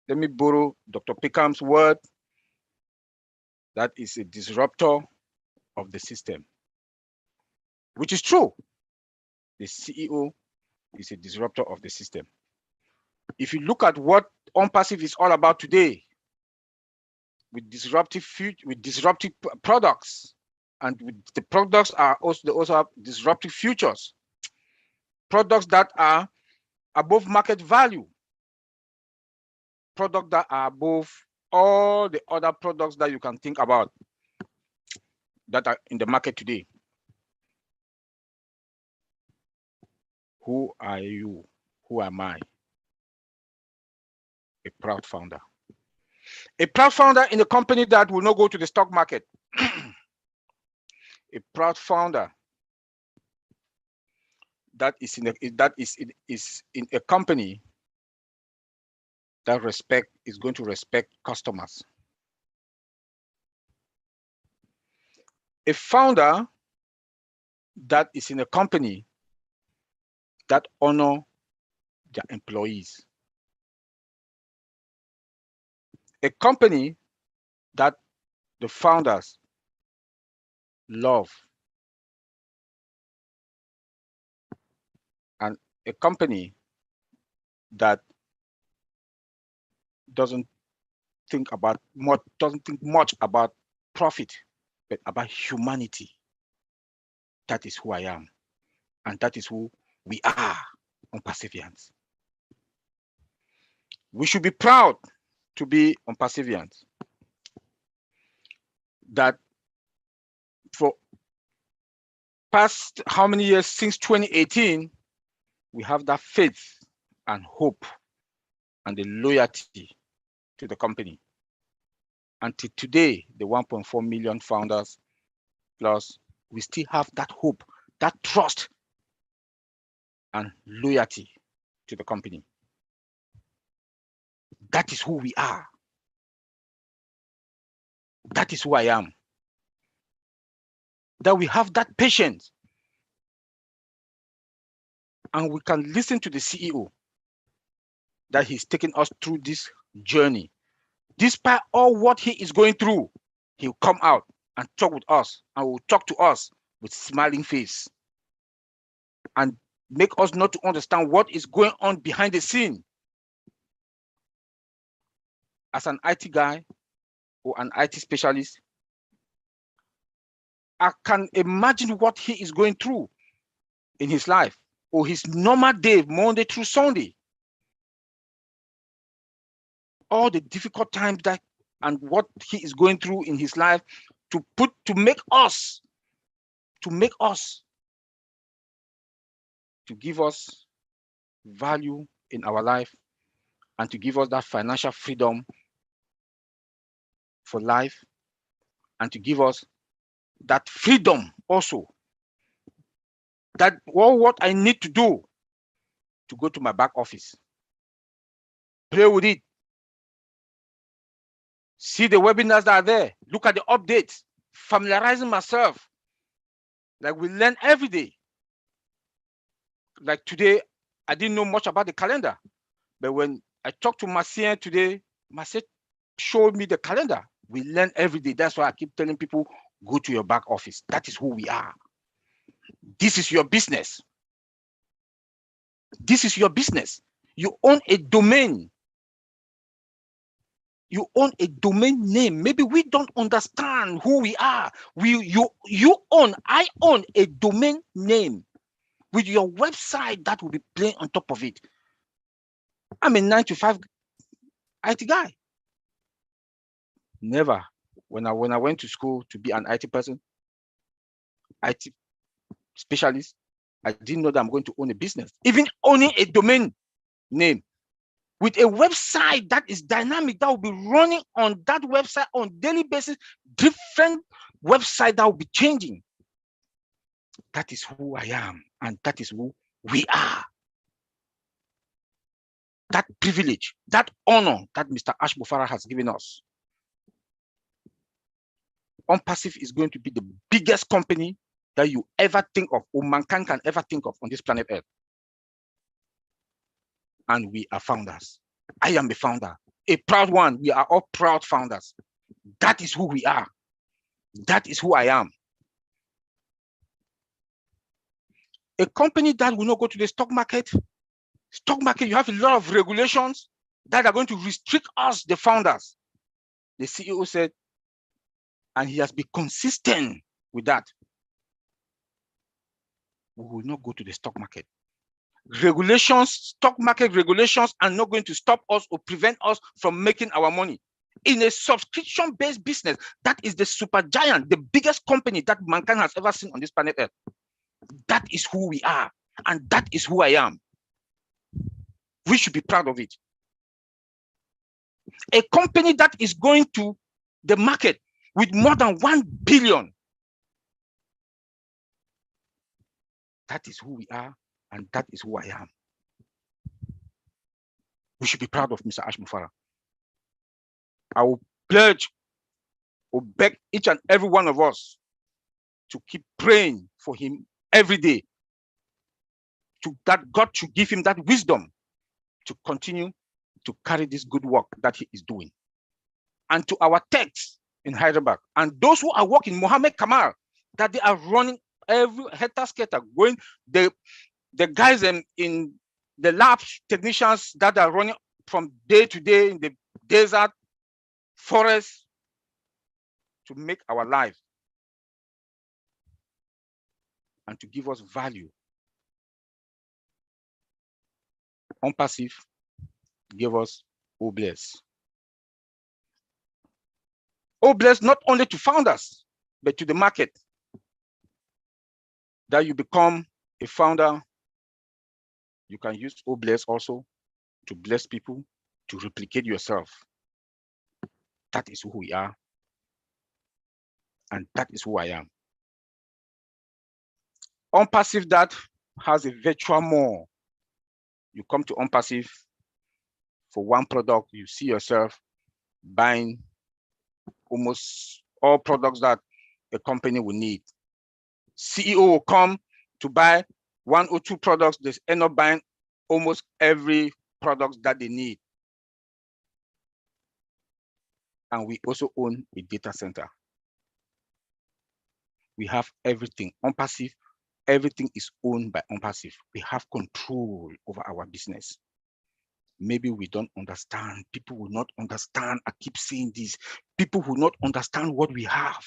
let me borrow Dr. Pickham's word, that is a disruptor of the system, which is true. The CEO is a disruptor of the system. If you look at what unpassive is all about today, with disruptive products, and with the products are also have disruptive futures, products that are above market value, products that are above all the other products that you can think about that are in the market today. Who are you? Who am I? A proud founder. A proud founder in a company that will not go to the stock market. A proud founder that is in a company that is going to respect customers. A founder that is in a company that honor their employees. A company that the founders love. And a company that doesn't think much about profit, but about humanity. That is who I am. And that is who we are on Pacifians. We should be proud to be on Pacifians. That for past how many years, since 2018, we have that faith and hope and the loyalty to the company. Until today, the 1.4 million founders plus, we still have that hope, that trust and loyalty to the company. That is who we are. That is who I am. That we have that patience and we can listen to the CEO that he's taking us through this journey. Despite all what he is going through, he'll come out and talk with us and will talk to us with smiling face and make us not to understand what is going on behind the scene. As an IT guy or an IT specialist, I can imagine what he is going through in his life or his normal day, Monday through Sunday. All the difficult times that and what he is going through in his life to make us, to give us value in our life and to give us that financial freedom for life and to give us that freedom also, that what I need to do to go to my back office, play with it, see the webinars that are there, look at the updates, familiarizing myself. Like we learn every day. Like today, I didn't know much about the calendar, but when I talked to Marcien today, Marcien showed me the calendar. We learn every day. That's why I keep telling people, go to your back office. That is who we are. This is your business. This is your business. You own a domain. You own a domain name. Maybe we don't understand who we are. I own a domain name with your website that will be playing on top of it. I'm a 9-to-5 IT guy. Never, when I went to school to be an IT person, IT specialist, I didn't know that I'm going to own a business. Even owning a domain name with a website that is dynamic, that will be running on that website on daily basis, different website that will be changing. That is who I am, and that is who we are. That privilege, that honor that Mr. Ashmufara has given us. OnPassive is going to be the biggest company that you ever think of, or mankind can ever think of on this planet Earth. And we are founders. I am a founder, a proud one. We are all proud founders. That is who we are. That is who I am. A company that will not go to the stock market, you have a lot of regulations that are going to restrict us, the founders. The CEO said, and he has been consistent with that, we will not go to the stock market. Regulations, stock market regulations are not going to stop us or prevent us from making our money. In a subscription-based business, that is the super giant, the biggest company that mankind has ever seen on this planet Earth. That is who we are, and that is who I am. We should be proud of it. A company that is going to the market with more than 1 billion. That is who we are, and that is who I am. We should be proud of Mr. Ashmufara. I will pledge or beg each and every one of us to keep praying for him every day, that God should give him that wisdom to continue to carry this good work that he is doing. And to our techs in Hyderabad, and those who are working, Mohammed Kamal, that they are running every hectare going, the guys in the lab technicians that are running from day to day in the desert, forest, to make our life and to give us value. OnPassive gave us OWinners. OWinners not only to founders, but to the market. That you become a founder, you can use OWinners also to bless people, to replicate yourself. That is who we are. And that is who I am. OwnPassive that has a virtual mall. You come to OwnPassive for one product, you see yourself buying almost all products that a company will need. CEO will come to buy 1 or 2 products, they end up buying almost every product that they need. And we also own a data center. We have everything. OwnPassive, everything is owned by OwnPassive. We have control over our business. Maybe we don't understand. People will not understand. I keep saying this. People will not understand what we have.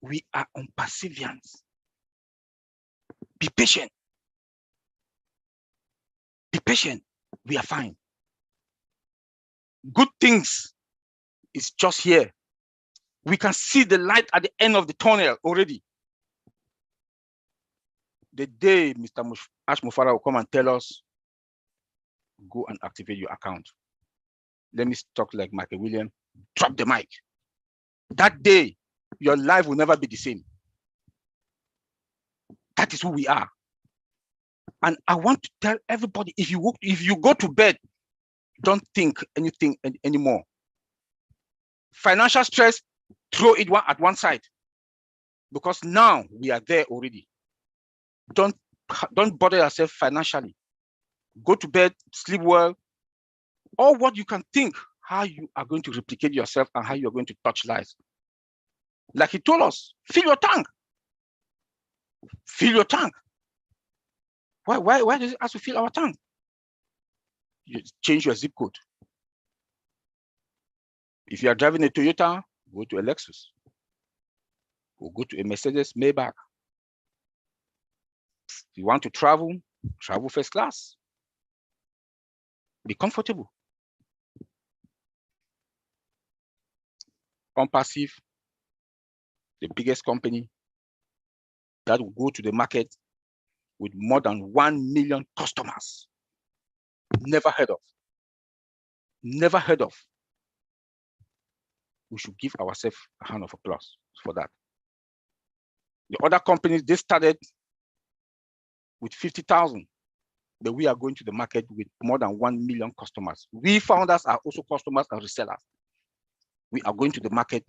We are OwnPassivians. Be patient. Be patient. We are fine. Good things is just here. We can see the light at the end of the tunnel already. The day Mr. Ash Mufara will come and tell us, go and activate your account. Let me talk like Michael Williams, drop the mic. That day, your life will never be the same. That is who we are. And I want to tell everybody, if you go to bed, don't think anything anymore. Financial stress, throw it at one side. Because now we are there already. Don't bother yourself financially. Go to bed, sleep well, or what you can think, how you are going to replicate yourself and how you are going to touch lives. Like he told us, fill your tank. Fill your tank. Why does it ask to fill our tank? You change your zip code. If you are driving a Toyota, go to a Lexus. Or go to a Mercedes Maybach. If you want to travel, travel first class. Be comfortable. OwnPassive, the biggest company that will go to the market with more than 1 million customers. Never heard of. Never heard of. We should give ourselves a hand of applause for that. The other companies, they started with 50,000, but we are going to the market with more than 1 million customers. We founders are also customers and resellers. We are going to the market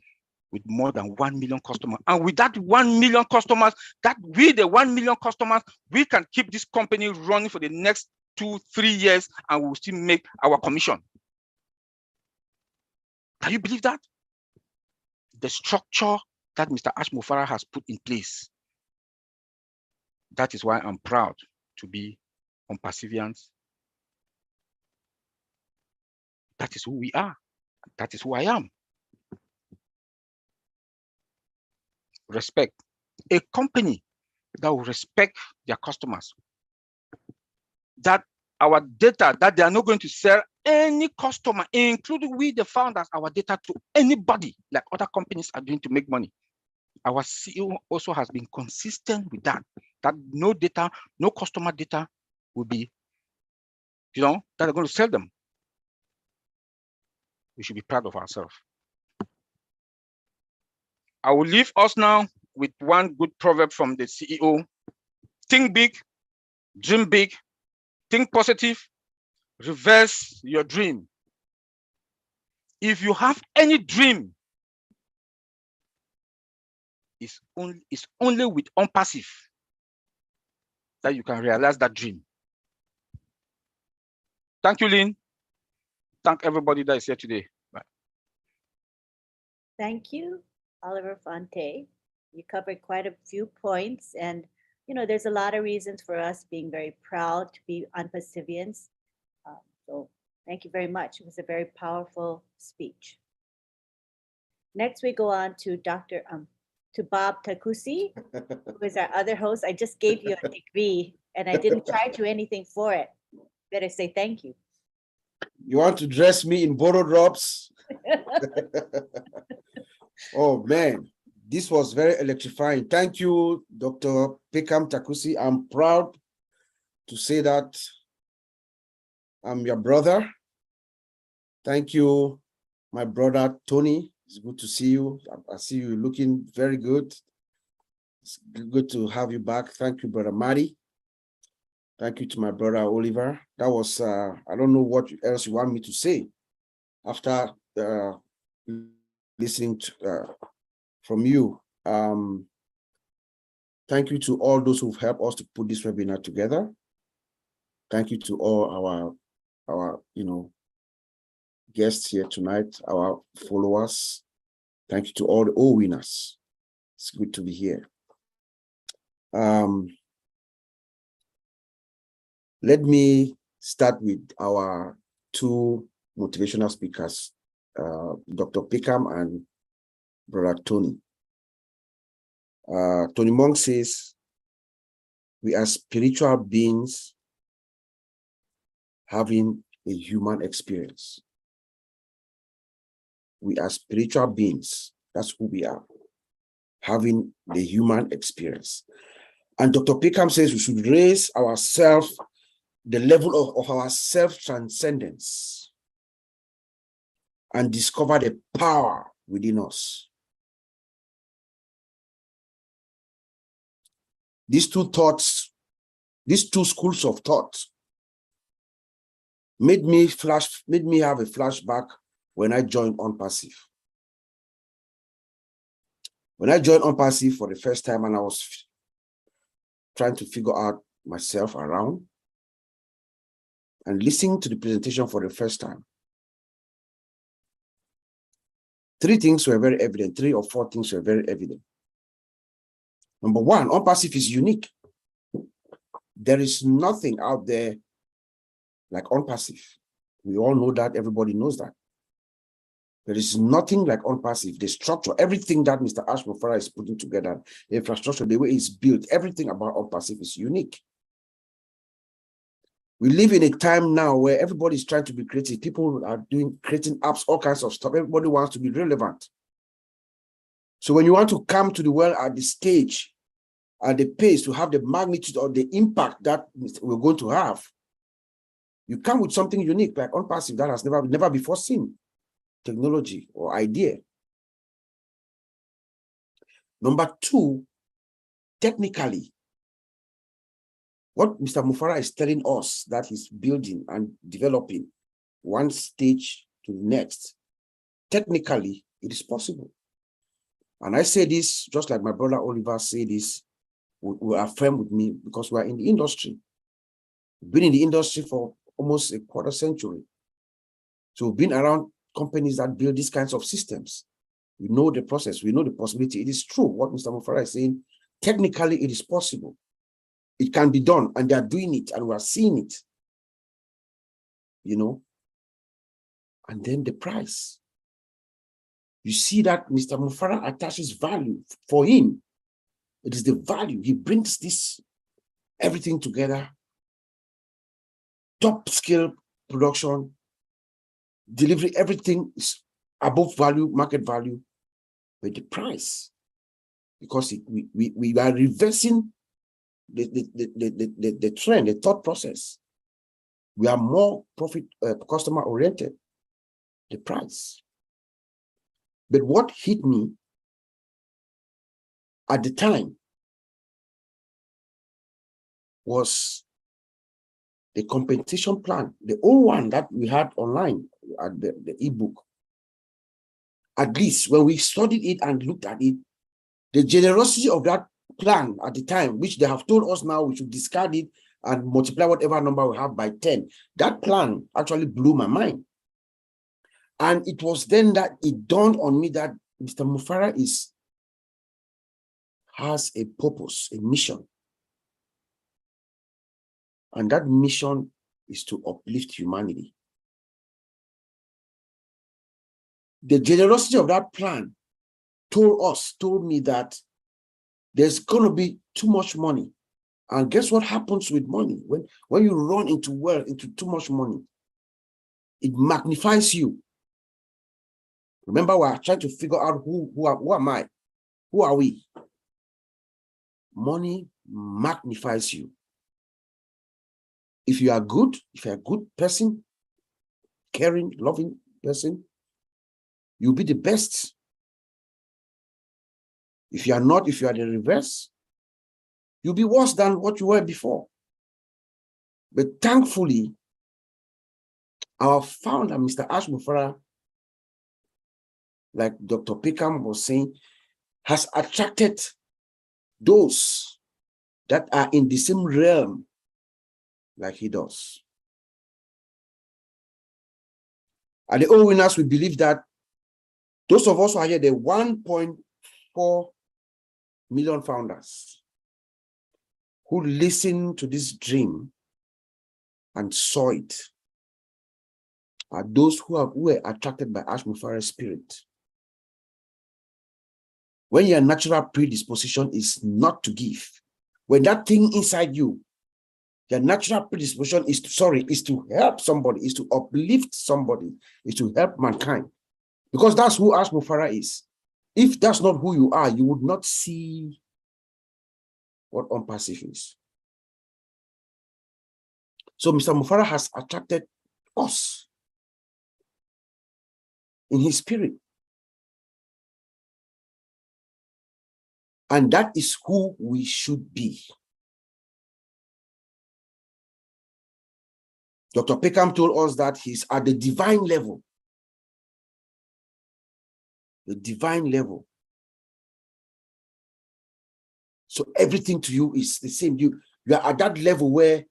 with more than 1 million customers. And with that 1 million customers, the 1 million customers, we can keep this company running for the next 2-3 years and we'll still make our commission. Can you believe that? The structure that Mr. Ash Mufara has put in place. That is why I'm proud to be OwnPassivians. That is who we are. That is who I am. Respect. A company that will respect their customers. That our data, that they are not going to sell any customer, including we, the founders, our data to anybody like other companies are doing to make money. Our CEO also has been consistent with that no data, no customer data will be, that are going to sell them. We should be proud of ourselves. I will leave us now with one good proverb from the CEO. Think big, dream big, think positive, reverse your dream. If you have any dream, it's only with OwnPassive that you can realize that dream. Thank you, Lynn. Thank everybody that is here today. Bye. Thank you, Oliver Fonte. You covered quite a few points, and there's a lot of reasons for us being very proud to be OwnPassivians. So thank you very much. It was a very powerful speech. Next, we go on to to Bob Takusi, who is our other host. I just gave you a degree, and I didn't charge you anything for it. Better say thank you. You want to dress me in borrow drops? Oh man, this was very electrifying. Thank you, Dr. Pekam Takusi. I'm proud to say that I'm your brother. Thank you, my brother Tony. It's good to see you. I see you looking very good. It's good to have you back. Thank you, brother Marty. Thank you to my brother Oliver. That was, I don't know what else you want me to say after listening to, from you. Thank you to all those who've helped us to put this webinar together. Thank you to all our guests here tonight, our followers. Thank you to all the OWinners. It's good to be here. Let me start with our two motivational speakers, Dr. Pickham and Brother Tony. Tony Monk says, we are spiritual beings having a human experience. We are spiritual beings. That's who we are, having the human experience. And Dr. Pickham says we should raise ourselves, the level of our self-transcendence, and discover the power within us. These two thoughts, these two schools of thought made me have a flashback when I joined OnPassive. When I joined OnPassive for the first time and I was trying to figure out myself around and listening to the presentation for the first time, three things were very evident, 3 or 4 things were very evident. Number one, OnPassive is unique. There is nothing out there like OnPassive. We all know that, everybody knows that. There is nothing like OnPassive. The structure, everything that Mr. Ashmore is putting together, the infrastructure, the way it's built, everything about OnPassive is unique. We live in a time now where everybody is trying to be creative. People are creating apps, all kinds of stuff. Everybody wants to be relevant. So when you want to come to the world at the stage, at the pace, to have the magnitude or the impact that we're going to have, you come with something unique like OnPassive that has never before seen technology or idea. Number two, technically, what Mr. Mufara is telling us that he's building and developing one stage to the next, technically, it is possible. And I say this, just like my brother Oliver said this, will affirm with me because we are in the industry. We've been in the industry for almost a quarter century. So we've been around companies that build these kinds of systems. We know the process, we know the possibility. It is true what Mr. Mufara is saying. Technically, it is possible. It can be done, and they are doing it, and we are seeing it. And then the price. You see that Mr. Mufara attaches value for him. It is the value. He brings this, everything together. Top scale production, delivery, everything is above value, market value, but the price, because we are reversing the trend, the thought process. We are more profit customer oriented, the price. But what hit me at the time was the compensation plan, the old one that we had online at the ebook. At least when we studied it and looked at it, the generosity of that plan at the time, which they have told us now we should discard it and multiply whatever number we have by 10, that plan actually blew my mind. And it was then that it dawned on me that Mr. Mufara has a purpose, a mission. And that mission is to uplift humanity. The generosity of that plan told me that there's going to be too much money. And guess what happens with money? When you run into wealth, into too much money, it magnifies you. Remember, we're trying to figure out who am I? Who are we? Money magnifies you. If you are good, if you're a good person, caring, loving person, you'll be the best. If you are not, if you are the reverse, you'll be worse than what you were before. But thankfully, our founder, Mr. Ash Mufara, like Dr. Pickham was saying, has attracted those that are in the same realm like he does. At the OWinners, we believe that those of us who are here, the 1.4 million founders who listened to this dream and saw it, are those who were attracted by Ash Mufara's spirit. When your natural predisposition is not to give, when that thing inside you, your natural predisposition is to help somebody, is to uplift somebody, is to help mankind. Because that's who Ash Mufara is. If that's not who you are, you would not see what unpassive is. So Mr. Mufara has attracted us in his spirit. And that is who we should be. Dr. Peckham told us that he's at the divine level. The divine level. So everything to you is the same. You are at that level where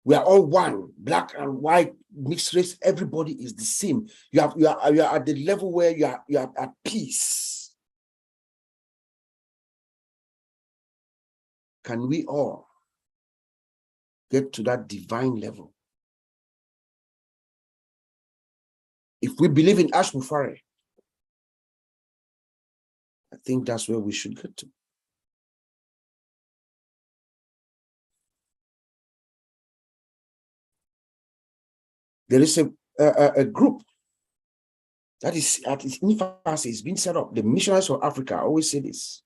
we are all one, black and white, mixed race, everybody is the same. You are at the level where you are at peace. Can we all get to that divine level? If we believe in Ash Mufara, I think that's where we should get to. There is a group that is at its infancy, it's been set up. The Missionaries for Africa always say this.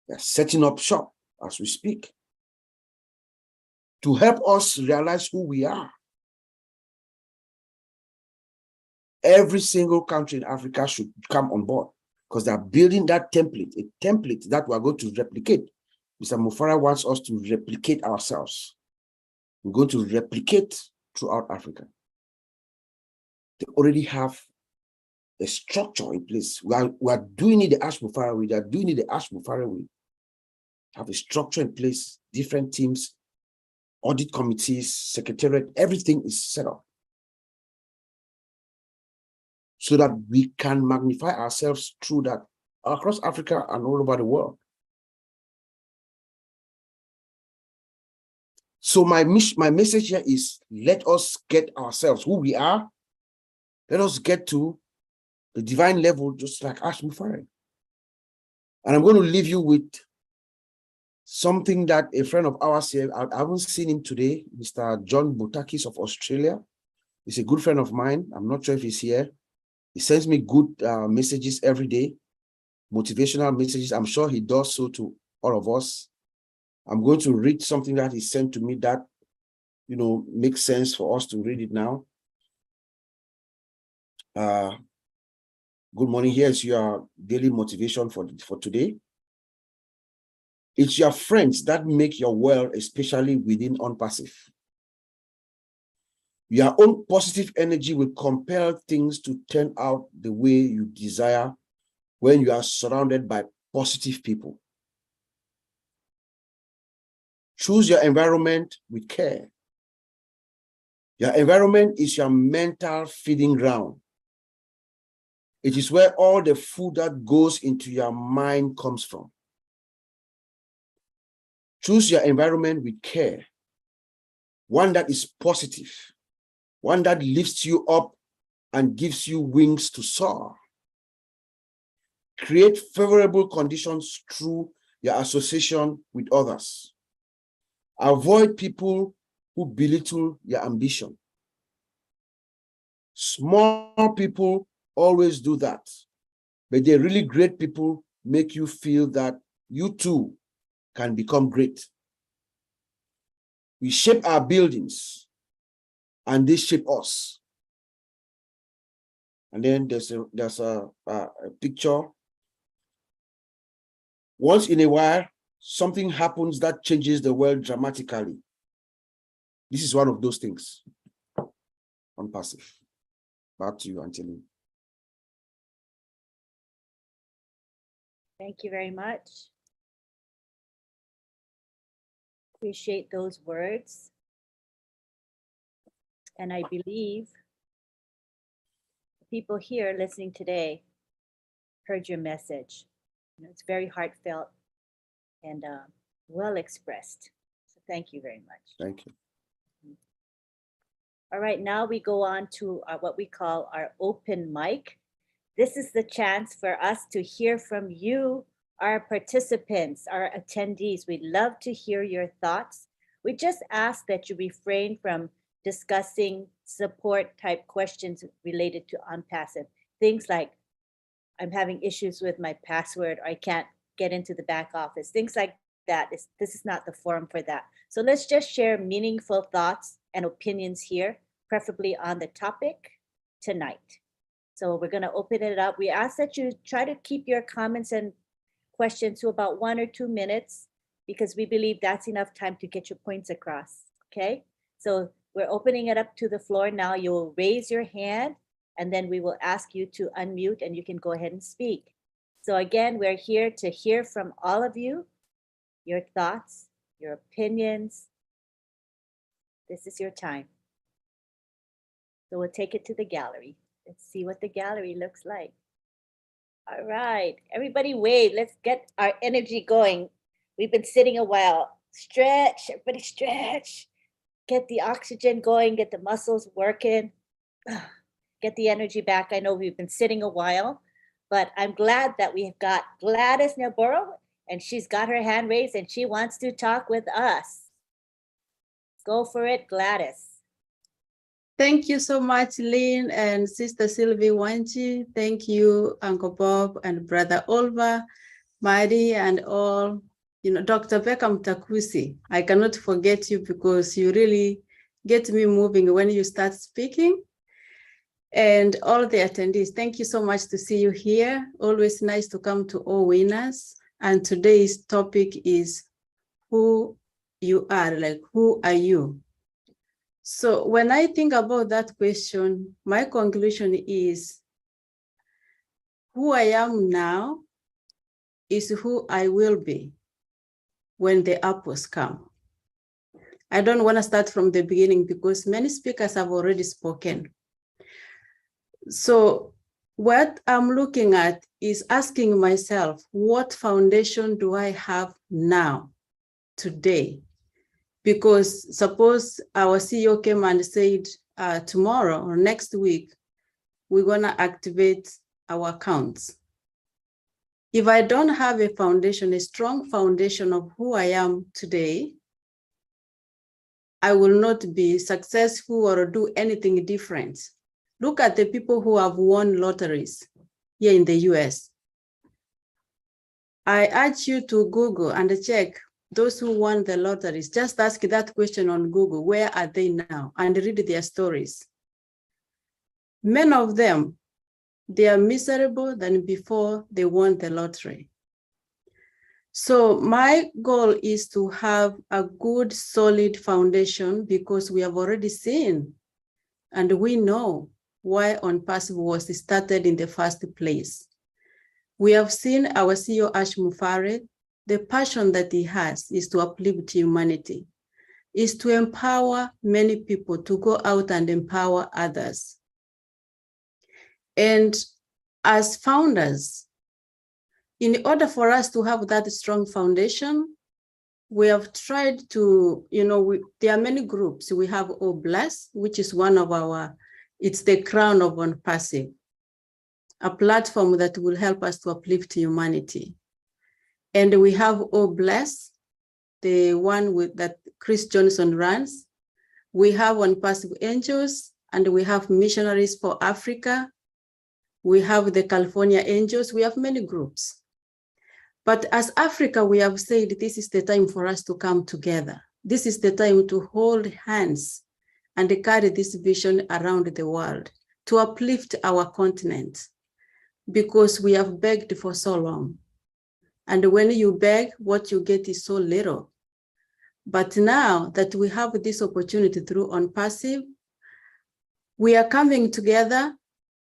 They're setting up shop as we speak to help us realize who we are. Every single country in Africa should come on board because they're building that template, a template that we're going to replicate. Mr. Mufara wants us to replicate ourselves. We're going to replicate throughout Africa. They already have a structure in place. We are doing it the Ash Mufara way. They are doing it the Ash Mufara way. Have a structure in place, different teams, audit committees, secretariat, everything is set up so that we can magnify ourselves through that across Africa and all over the world. So my message here is, let us get ourselves who we are. Let us get to the divine level, just like Ash Mufara. And I'm going to leave you with something that a friend of ours here, I haven't seen him today, Mr. John Botakis of Australia. He's a good friend of mine. I'm not sure if he's here. He sends me good messages every day, motivational messages. I'm sure he does so to all of us. I'm going to read something that he sent to me that, makes sense for us to read it now. Good morning. Here's your daily motivation for today. It's your friends that make your world, especially within unpassive. Your own positive energy will compel things to turn out the way you desire when you are surrounded by positive people. Choose your environment with care. Your environment is your mental feeding ground. It is where all the food that goes into your mind comes from. Choose your environment with care, one that is positive, one that lifts you up and gives you wings to soar. Create favorable conditions through your association with others. Avoid people who belittle your ambition. Small people always do that, but the really great people make you feel that you too can become great. We shape our buildings and they shape us. And then there's a picture. Once in a while, something happens that changes the world dramatically. This is one of those things. On passive. Back to you, Anthony. Thank you very much. Appreciate those words. And I believe the people here listening today heard your message. You know, it's very heartfelt and well expressed. So thank you very much. Thank you. All right, now we go on to what we call our open mic. This is the chance for us to hear from you, our participants, our attendees. We'd love to hear your thoughts. We just ask that you refrain from discussing support type questions related to OnPassive. Things like, I'm having issues with my password, or I can't get into the back office. Things like that. This is not the forum for that. So let's just share meaningful thoughts and opinions here, preferably on the topic tonight. So we're going to open it up. We ask that you try to keep your comments and questions to about 1 or 2 minutes, because we believe that's enough time to get your points across. Okay, so we're opening it up to the floor now. You'll raise your hand and then we will ask you to unmute and you can go ahead and speak. So again, we're here to hear from all of you, your thoughts, your opinions. This is your time. So we'll take it to the gallery. Let's see what the gallery looks like. All right, everybody wave. Let's get our energy going. We've been sitting a while. Stretch, everybody stretch. Get the oxygen going, get the muscles working. Get the energy back. I know we've been sitting a while, but I'm glad that we've got Gladys Navarro, and she's got her hand raised and she wants to talk with us. Go for it, Gladys. Thank you so much, Lynn and Sister Sylvie Wanchi. Thank you, Uncle Bob and Brother Olva, Madi, and all. You know, Dr. Beckham Takusi, I cannot forget you because you really get me moving when you start speaking. And all the attendees, thank you so much to see you here. Always nice to come to OWinners. And today's topic is who you are, like who are you? So when I think about that question, my conclusion is who I am now is who I will be when the apples come. I don't want to start from the beginning because many speakers have already spoken. So what I'm looking at is asking myself, what foundation do I have now, today? Because suppose our CEO came and said, tomorrow or next week, we're gonna activate our accounts. If I don't have a foundation, a strong foundation of who I am today, I will not be successful or do anything different. Look at the people who have won lotteries here in the US. I urge you to Google and check those who won the lotteries. Just ask that question on Google, where are they now? And read their stories. Many of them, they are miserable than before they won the lottery. So my goal is to have a good, solid foundation because we have already seen and we know why OnPassive was started in the first place. We have seen our CEO, Ash Mufareh, the passion that he has is to uplift humanity, is to empower many people to go out and empower others. And as founders, in order for us to have that strong foundation, we have tried to, there are many groups. We have OWinners, which is one of our, it's the crown of OnPassive, a platform that will help us to uplift humanity. And we have OWinners, the one with that Chris Johnson runs. We have OnPassive Angels, and we have Missionaries for Africa. We have the California Angels. We have many groups. But as Africa, we have said this is the time for us to come together this is the time to hold hands and carry this vision around the world to uplift our continent, because we have begged for so long. And when you beg, what you get is so little. But now that we have this opportunity through OnPassive, we are coming together,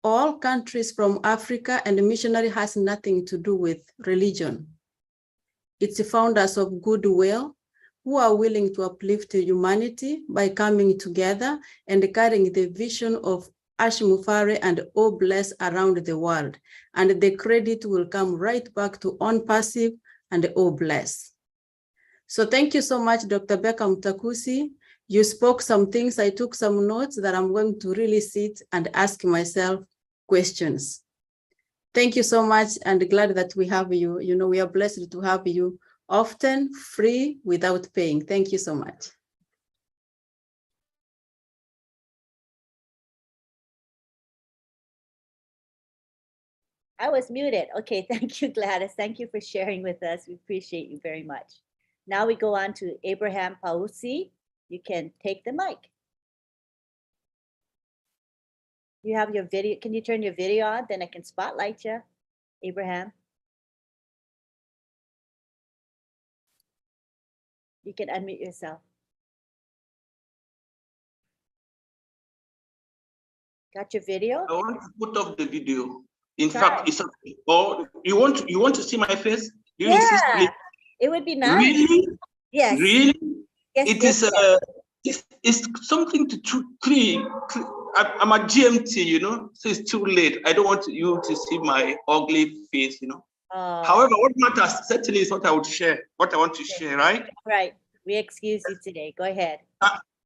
all countries from Africa, and the missionary has nothing to do with religion. It's founders of goodwill who are willing to uplift humanity by coming together and carrying the vision of Ash Mufare and O Bless around the world. And the credit will come right back to OnPassive and O Bless. So thank you so much, Dr. Beckham Takusi. You spoke some things, I took some notes that I'm going to really sit and ask myself questions. Thank you so much, and glad that we have you. You know, we are blessed to have you often, free, without paying. Thank you so much. I was muted. Okay, thank you, Gladys. Thank you for sharing with us. We appreciate you very much. Now we go on to Abraham Pausi. You can take the mic. You have your video. Can you turn your video on? Then I can spotlight you, Abraham. You can unmute yourself. Got your video? I want to put off the video. In Try. fact, it's or you want to see my face? Do you insist, Yeah, please? it would be nice. Really? Yes. Really? Yes, It yes, is it's something to three. I'm at GMT, you know, so it's too late. I don't want you to see my ugly face, you know. However, what matters certainly is what I would share, what I want to share, right? Right. We excuse you today. Go ahead.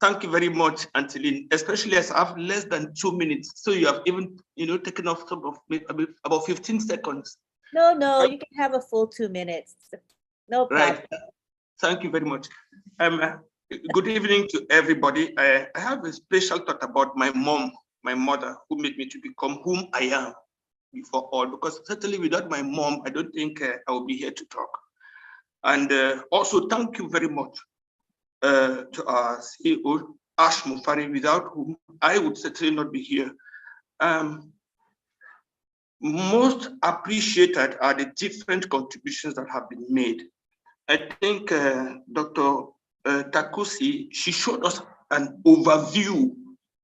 Thank you very much, Antolin, especially as I have less than 2 minutes. So you have even, you know, taken off some of me about 15 seconds. No, you can have a full 2 minutes. No problem. Right. Thank you very much. Good evening to everybody. I have a special thought about my mom, my mother, who made me to become whom I am before all, because certainly without my mom, I don't think I will be here to talk. And also thank you very much to our CEO, Ash Mufare, without whom I would certainly not be here. Most appreciated are the different contributions that have been made. I think Dr. Takusi, she showed us an overview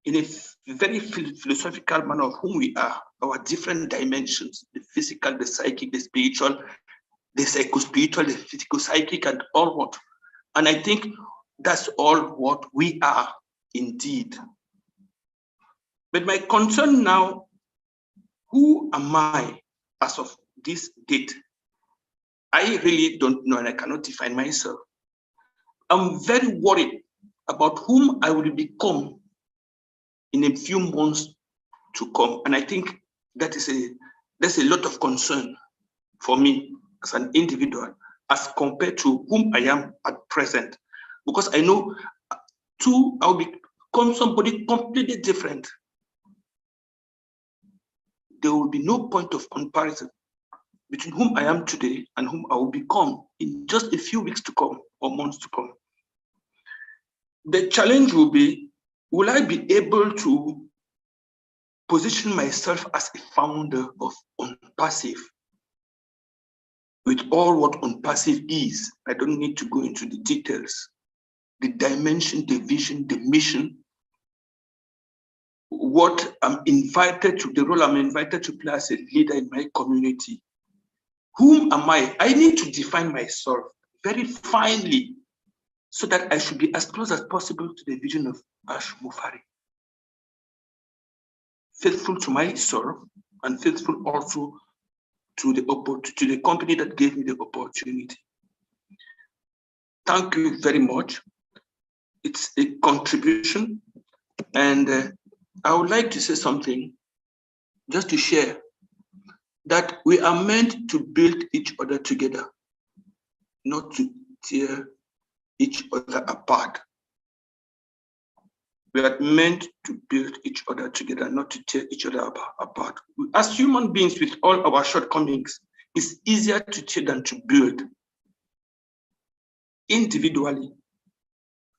in a very philosophical manner of who we are, our different dimensions, the physical, the psychic, the spiritual, the psycho-spiritual, the physical-psychic, and all what. And I think that's all what we are indeed. But my concern now, who am I as of this date? I really don't know, and I cannot define myself. I'm very worried about whom I will become in a few months to come. And I think there's a lot of concern for me as an individual as compared to whom I am at present. Because I know I'll become somebody completely different. There will be no point of comparison between whom I am today and whom I will become in just a few weeks to come or months to come. The challenge will be, will I be able to position myself as a founder of OnPassive with all what OnPassive is? I don't need to go into the details. The dimension, the vision, the mission, what I'm invited to, the role I'm invited to play as a leader in my community. Whom am I? I need to define myself very finely so that I should be as close as possible to the vision of Ash Mufare. Faithful to myself and faithful also to the company that gave me the opportunity. Thank you very much. It's a contribution, and I would like to say something just to share that we are meant to build each other together, not to tear each other apart. We are meant to build each other together, not to tear each other apart. As human beings with all our shortcomings, it's easier to tear than to build. Individually,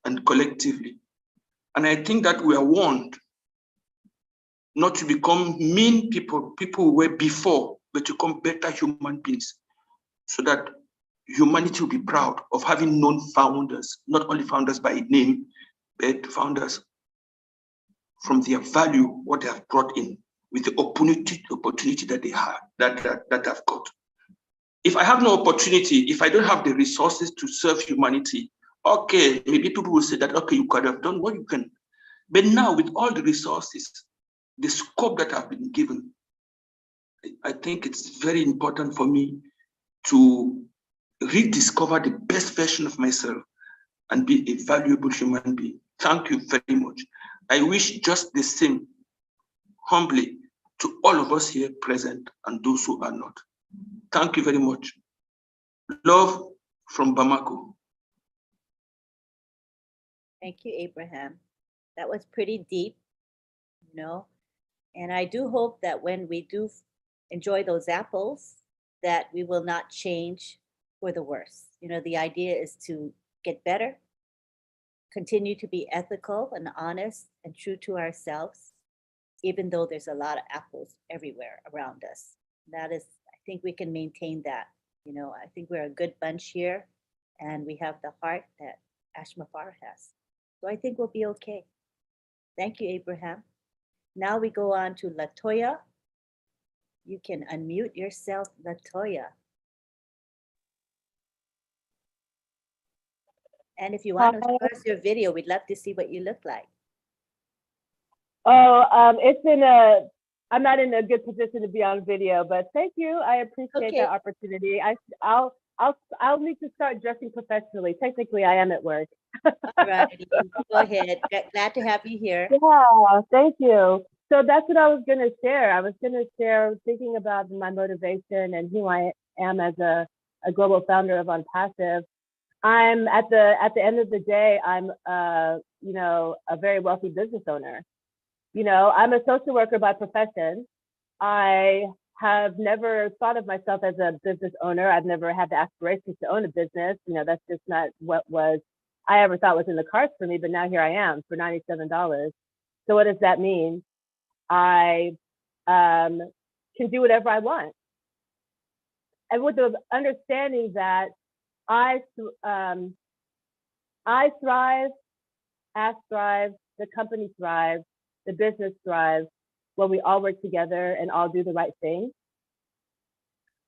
and collectively. And I think that we are warned not to become mean people who were before, but to become better human beings, so that humanity will be proud of having known founders, not only founders by name, but founders from their value, what they have brought in, with the opportunity that they have, that I've got. If I have no opportunity, if I don't have the resources to serve humanity, okay, maybe people will say that, okay, you could have done what you can. But now with all the resources, the scope that I've been given, I think it's very important for me to rediscover the best version of myself and be a valuable human being. Thank you very much. I wish just the same, humbly, to all of us here present and those who are not. Thank you very much. Love from Bamako. Thank you, Abraham. That was pretty deep, and I do hope that when we do enjoy those apples, that we will not change for the worse. The idea is to get better, continue to be ethical and honest and true to ourselves, even though there's a lot of apples everywhere around us. That is, I think we can maintain that. I think we're a good bunch here, and we have the heart that Ashmafar has. So I think we'll be okay. Thank you, Abraham. Now we go on to Latoya. You can unmute yourself, Latoya. And if you want to show us your video, we'd love to see what you look like. I'm not in a good position to be on video, but thank you. I appreciate that opportunity. I'll need to start dressing professionally. Technically, I am at work. All right, go ahead. Glad to have you here. Yeah, thank you. So that's what I was going to share. I was going to share thinking about my motivation and who I am as a global founder of OnPassive. I'm at the end of the day, I'm a very wealthy business owner. I'm a social worker by profession. I have never thought of myself as a business owner. I've never had the aspirations to own a business. That's just not what I ever thought was in the cards for me, but now here I am for $97. So what does that mean? I can do whatever I want. And with the understanding that I thrive, Ask thrive, the company thrives, the business thrives when we all work together and all do the right thing.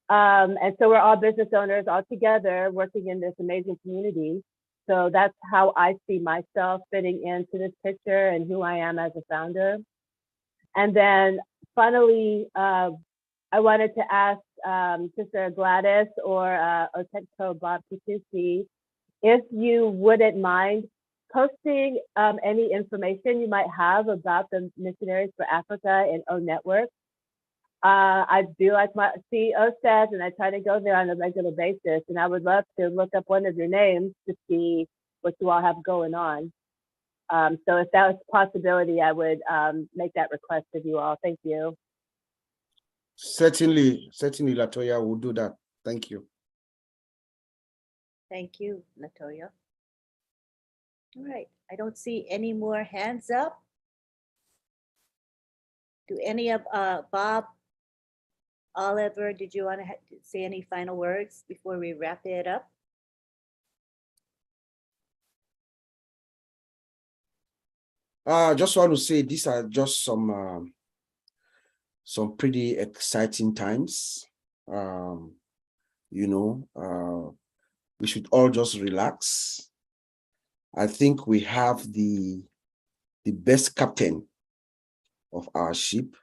And so we're all business owners all together working in this amazing community. So that's how I see myself fitting into this picture and who I am as a founder. And then finally, I wanted to ask Sister Gladys or Otetko Bob Kikusi, if you wouldn't mind posting any information you might have about the Missionaries for Africa and O Network. I do like my CEO says, and I try to go there on a regular basis, and I would love to look up one of your names to see what you all have going on. So if that was a possibility, I would make that request of you all. Thank you. Certainly, Latoya, will do that. Thank you. Thank you, Latoya. All right, I don't see any more hands up. Do any of Bob, Oliver, did you want to say any final words before we wrap it up? I just want to say these are just some pretty exciting times. We should all just relax. I think we have the best captain of our ship.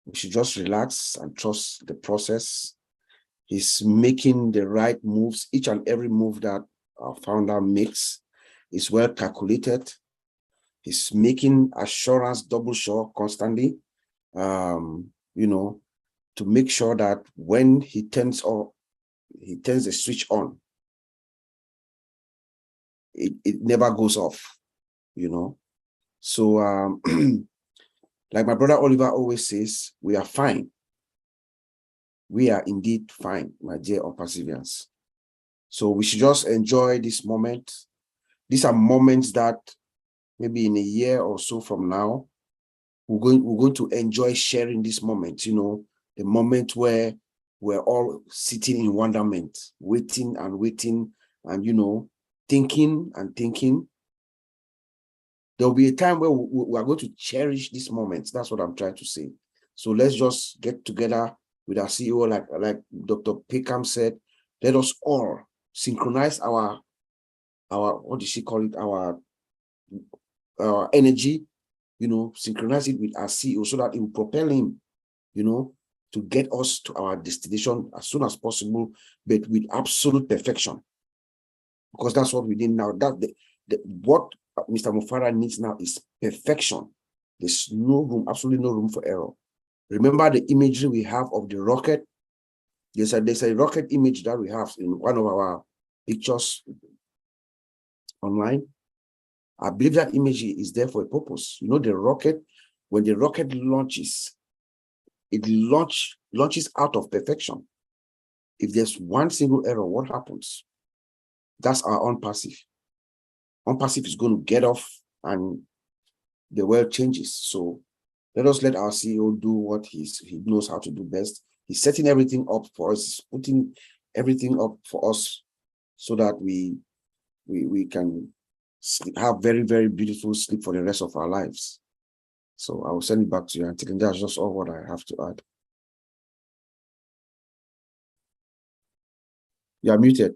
We should just relax and trust the process. He's making the right moves. Each and every move that our founder makes is well calculated. He's making assurance double sure constantly, to make sure that when he turns the switch on, it never goes off, So like my brother Oliver always says, we are fine. We are indeed fine, my dear OnPassivians. So we should just enjoy this moment. these are moments that maybe in a year or so from now, we're going to enjoy sharing this moment, you know, the moment where we're all sitting in wonderment, waiting and waiting and, you know, thinking and thinking. There'll be a time where we are going to cherish these moments. That's what I'm trying to say. So let's just get together with our CEO, like Dr. Peckham said, let us all synchronize our what did she call it? Our energy, you know, synchronize it with our CEO so that it will propel him, you know, to get us to our destination as soon as possible, but with absolute perfection. Because that's what we need now. What Mr. Mufara needs now is perfection. There's no room, absolutely no room for error. Remember the imagery we have of the rocket? There's a rocket image that we have in one of our pictures online. I believe that image is there for a purpose. You know, the rocket, when the rocket launches, it launches out of perfection. If there's one single error, what happens? That's our unpassive. Unpassive is going to get off and the world changes. So let us let our CEO do what he knows how to do best. He's setting everything up for us, he's putting everything up for us so that we can have very, very beautiful sleep for the rest of our lives. So I will send it back to you, Auntie Lynn. That's just all what I have to add. You are muted.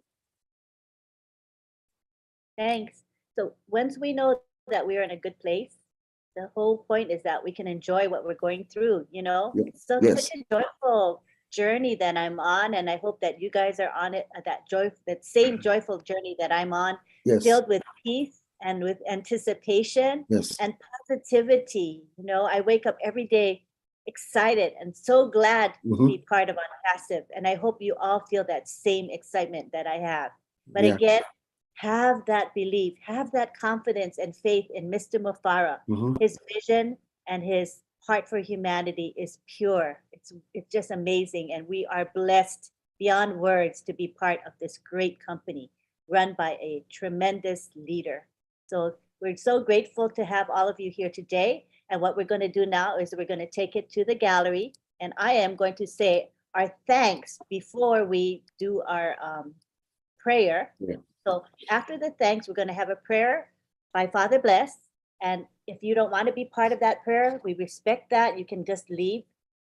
Thanks. So once we know that we're in a good place, the whole point is that we can enjoy what we're going through, you know? Yeah. It's such Yes. a joyful journey that I'm on, and I hope that you guys are on it, that same joyful journey that I'm on, Yes. filled with peace and with anticipation Yes. and positivity. You know, I wake up every day excited and so glad to be part of Unpassive, and I hope you all feel that same excitement that I have. But Yeah. again, have that belief, have that confidence and faith in Mr. Mufara. His vision and his heart for humanity is pure. It's just amazing. And we are blessed beyond words to be part of this great company run by a tremendous leader. So we're so grateful to have all of you here today. And what we're going to do now is we're going to take it to the gallery. And I am going to say our thanks before we do our prayer. Yeah. So after the thanks, we're going to have a prayer by Father Bless. And if you don't want to be part of that prayer, we respect that. You can just leave.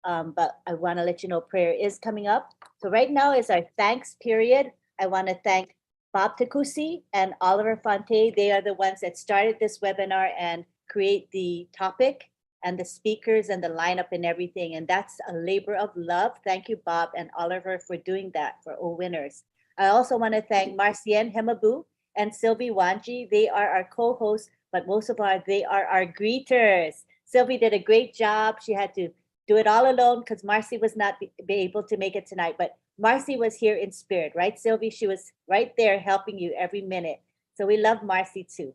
But I want to let you know prayer is coming up. So right now is our thanks period. I want to thank Bob Takusi and Oliver Fonte. They are the ones that started this webinar and create the topic and the speakers and the lineup and everything. And that's a labor of love. Thank you, Bob and Oliver, for doing that for OWinners. I also want to thank Marcienne Hemabu and Sylvie Wanji. They are our co-hosts, but most of all, they are our greeters. Sylvie did a great job. She had to do it all alone because Marcy was not be able to make it tonight, but Marcy was here in spirit, right, Sylvie? She was right there helping you every minute. So we love Marcy too.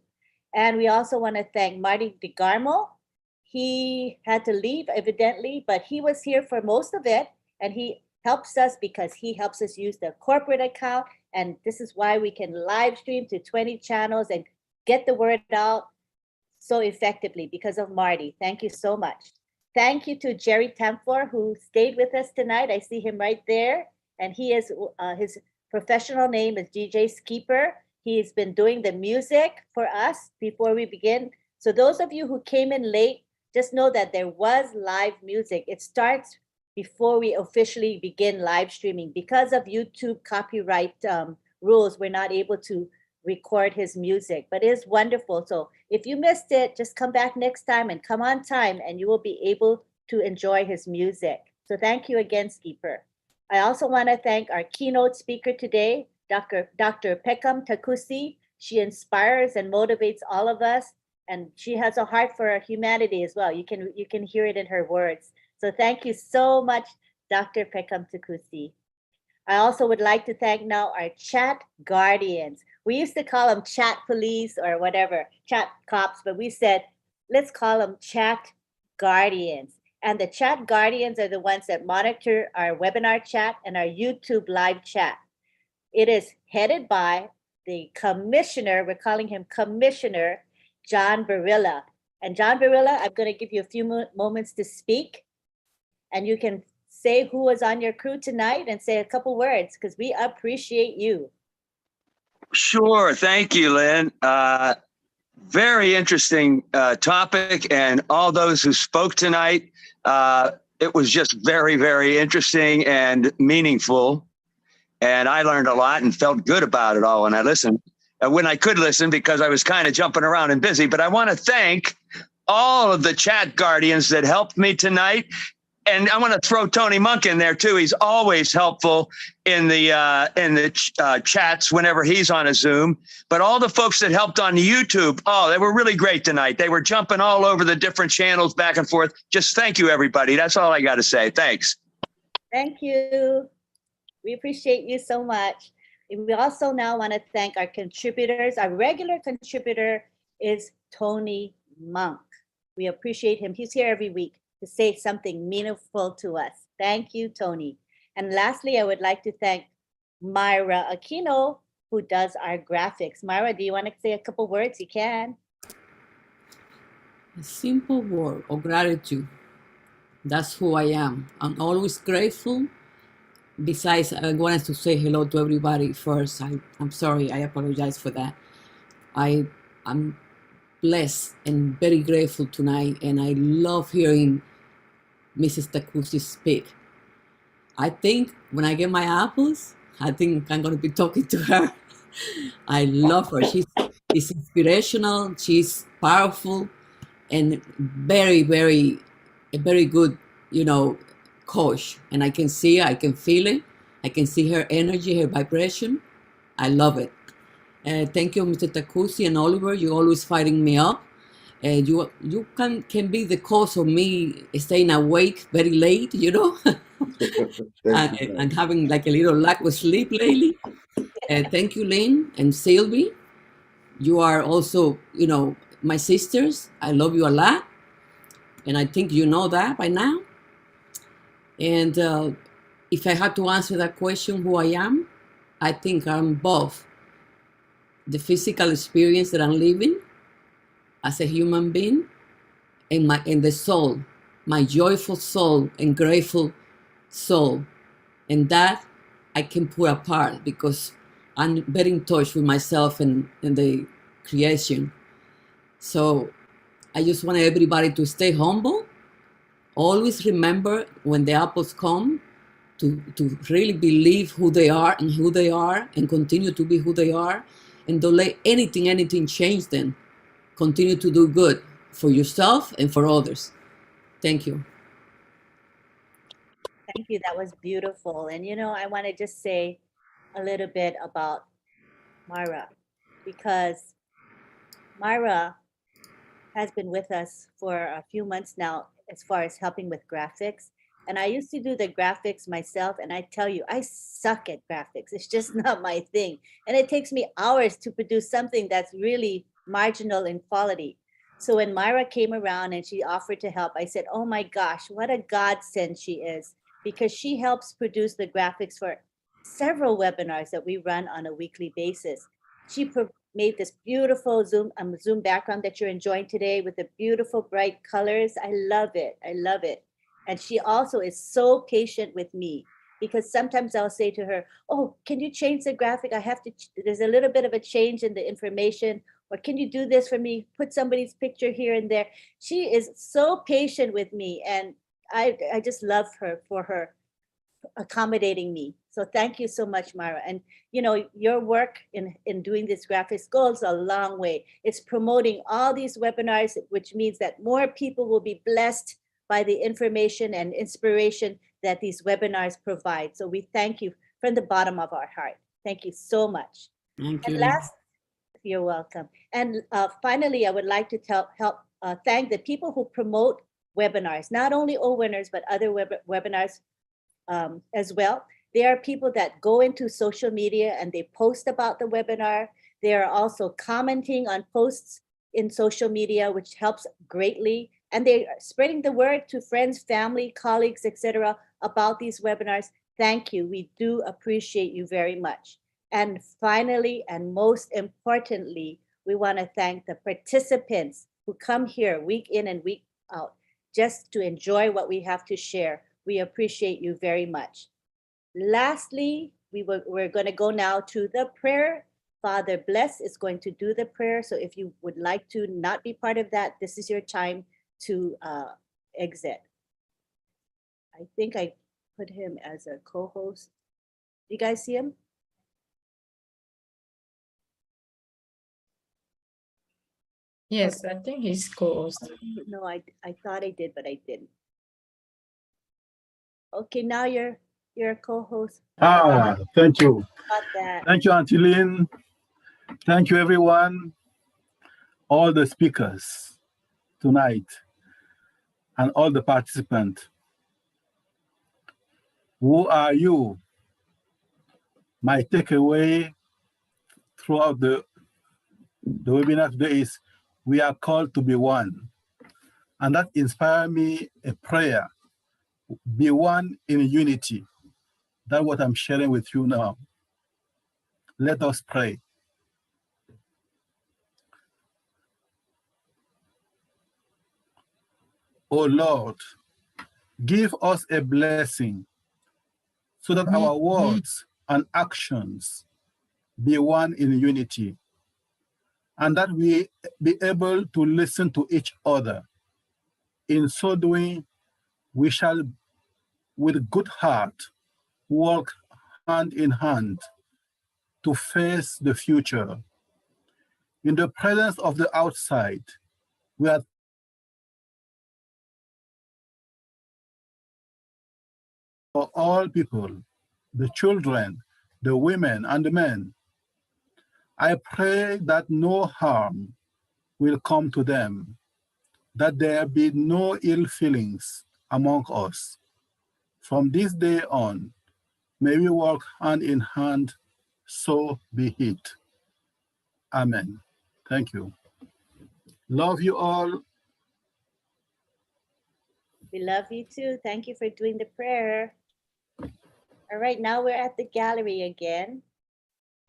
And we also want to thank Marty DeGarmo. He had to leave, evidently, but he was here for most of it, and he helps us because he helps us use the corporate account. And this is why we can live stream to 20 channels and get the word out so effectively because of Marty. Thank you so much. Thank you to Jerry Templer, who stayed with us tonight. I see him right there. And he is, his professional name is DJ Skeeper. He's been doing the music for us before we begin. So those of you who came in late, just know that there was live music. It starts before we officially begin live streaming. Because of YouTube copyright rules, we're not able to record his music, but it is wonderful. So if you missed it, just come back next time and come on time and you will be able to enjoy his music. So thank you again, Skeeper. I also want to thank our keynote speaker today, Dr. Peckham Takusi. She inspires and motivates all of us, and she has a heart for humanity as well. You can hear it in her words. So thank you so much, Dr. Peckham Takusi. I also would like to thank now our chat guardians. We used to call them chat police or whatever, chat cops, but we said, let's call them chat guardians. And the chat guardians are the ones that monitor our webinar chat and our YouTube live chat. It is headed by the commissioner, we're calling him Commissioner John Barilla. And John Barilla, I'm going to give you a few moments to speak, and you can say who was on your crew tonight and say a couple words, because we appreciate you. Sure. Thank you, Lynn. Very interesting topic, and all those who spoke tonight, it was just very, very interesting and meaningful. And I learned a lot and felt good about it all when I listened. When I could listen, because I was kind of jumping around and busy. But I want to thank all of the chat guardians that helped me tonight. And I want to throw Tony Monk in there too. He's always helpful in the chats whenever he's on a Zoom. But all the folks that helped on YouTube, oh, they were really great tonight. They were jumping all over the different channels back and forth. Just thank you, everybody. That's all I got to say. Thanks. Thank you. We appreciate you so much. And we also now want to thank our contributors. Our regular contributor is Tony Monk. We appreciate him. He's here every week to say something meaningful to us. Thank you, Tony. And lastly, I would like to thank Myra Aquino, who does our graphics. Myra, do you want to say a couple words? You can. A simple word of gratitude. That's who I am. I'm always grateful. Besides, I wanted to say hello to everybody first. I'm sorry, I apologize for that. I'm blessed and very grateful tonight, and I love hearing Mrs. Takusi speak. I think when I get my apples, I think I'm going to be talking to her. I love her. She's inspirational. She's powerful and very, very, a very good, coach. And I can see her, I can feel it. I can see her energy, her vibration. I love it. Thank you, Mr. Takusi and Oliver. You're always fighting me up. You can be the cause of me staying awake very late, and having like a little lack of sleep lately. Thank you, Lynn and Sylvie. You are also, my sisters. I love you a lot. And I think you know that by now. And if I had to answer that question, who I am, I think I'm both the physical experience that I'm living as a human being and the soul, my joyful soul and grateful soul. And that I can put apart because I'm very in touch with myself and the creation. So I just want everybody to stay humble. Always remember when the apples come to really believe who they are and continue to be who they are, and don't let anything change them. Continue to do good for yourself and for others. Thank you. Thank you. That was beautiful. And I want to just say a little bit about Myra, because Myra has been with us for a few months now as far as helping with graphics. And I used to do the graphics myself, and I tell you, I suck at graphics. It's just not my thing. And it takes me hours to produce something that's really marginal in quality. So when Myra came around and she offered to help, I said, oh my gosh, what a godsend she is, because she helps produce the graphics for several webinars that we run on a weekly basis. She made this beautiful Zoom background that you're enjoying today with the beautiful bright colors. I love it. I love it. And she also is so patient with me, because sometimes I'll say to her, oh, can you change the graphic? There's a little bit of a change in the information, or can you do this for me? Put somebody's picture here and there. She is so patient with me, and I just love her for her accommodating me. So thank you so much, Myra. And your work in doing this graphics goes a long way. It's promoting all these webinars, which means that more people will be blessed by the information and inspiration that these webinars provide. So we thank you from the bottom of our heart. Thank you so much. Thank you. And you're welcome. And finally, I would like to thank the people who promote webinars, not only OWinners, but other webinars as well. There are people that go into social media and they post about the webinar. They are also commenting on posts in social media, which helps greatly. And they are spreading the word to friends, family, colleagues, etc. about these webinars. Thank you. We do appreciate you very much. And finally, and most importantly, we want to thank the participants who come here week in and week out just to enjoy what we have to share. We appreciate you very much. Lastly, we're going to go now to the prayer. Father Bless is going to do the prayer. So if you would like to not be part of that, this is your time to exit. I think I put him as a co-host. You guys see him? Yes, I think he's co-host. No, I thought I did, but I didn't. Okay, now you're a co-host. Thank you. About that. Thank you, Auntie Lynn. Thank you, everyone, all the speakers tonight, and all the participants. Who are you? My takeaway throughout the webinar today is we are called to be one. And that inspired me a prayer, be one in unity. That's what I'm sharing with you now. Let us pray. Oh Lord, give us a blessing so that our words and actions be one in unity, and that we be able to listen to each other. In so doing, we shall, with good heart, work hand in hand to face the future. In the presence of the outside, we are for all people, the children, the women, and the men. I pray that no harm will come to them, that there be no ill feelings among us. From this day on, may we work hand in hand, so be it. Amen. Thank you. Love you all. We love you too. Thank you for doing the prayer. All right, now we're at the gallery again.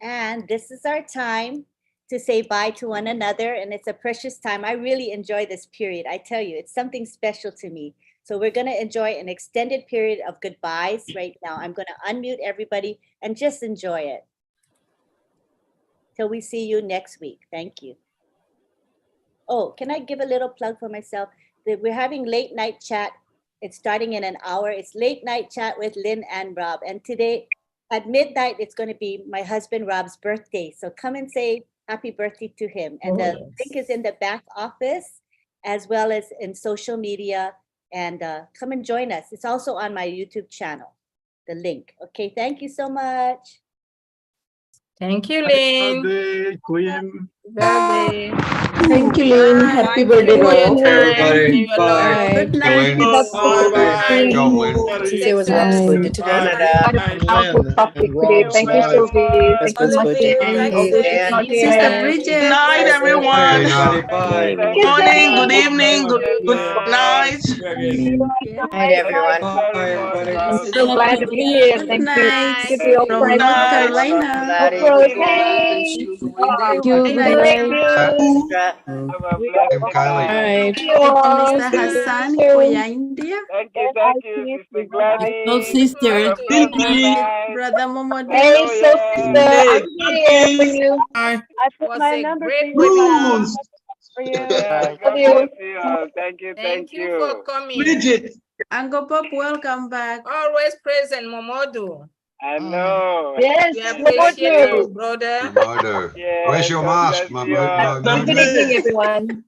And this is our time to say bye to one another. And it's a precious time. I really enjoy this period. I tell you, it's something special to me. So we're going to enjoy an extended period of goodbyes right now. I'm going to unmute everybody and just enjoy it. Till we see you next week. Thank you. Oh, can I give a little plug for myself? We're having late night chat. It's starting in an hour. It's late night chat with Lynn and Rob. And today at midnight, it's going to be my husband Rob's birthday. So come and say happy birthday to him. And the link is in the back office as well as in social media. And come and join us. It's also on my YouTube channel, the link. Okay, thank you so much. Thank you, Lynn. Happy birthday, Queen. Birthday. Thank you, Lynn. Happy birthday, Rob. Everybody. Bye. Good night. Tuesday was Rob's birthday today. Canada. Powerful topic today. Thank you, Sylvie. Thank you, Martin. Sister Bridget. Good night, everyone. Good morning, good evening, good night. Night, everyone. I'm so glad to be here. Good Thank you. night Thank you from North Carolina. Thank you. Good night. Alright. Mr. Hassan Koya India. Thank you, Sister Gladys. Oh, sister. Brother Momodu. Hey, sister. I'm here for you. I put Was my a number great for you. webinar. For you. Love God you. bless you all. Thank you. Thank you for coming. Uncle Pop, welcome back. Always present, Momodu. I know. Yes, We appreciate you, brother. Yeah, Where's your God mask, bless you all. Good evening, everyone.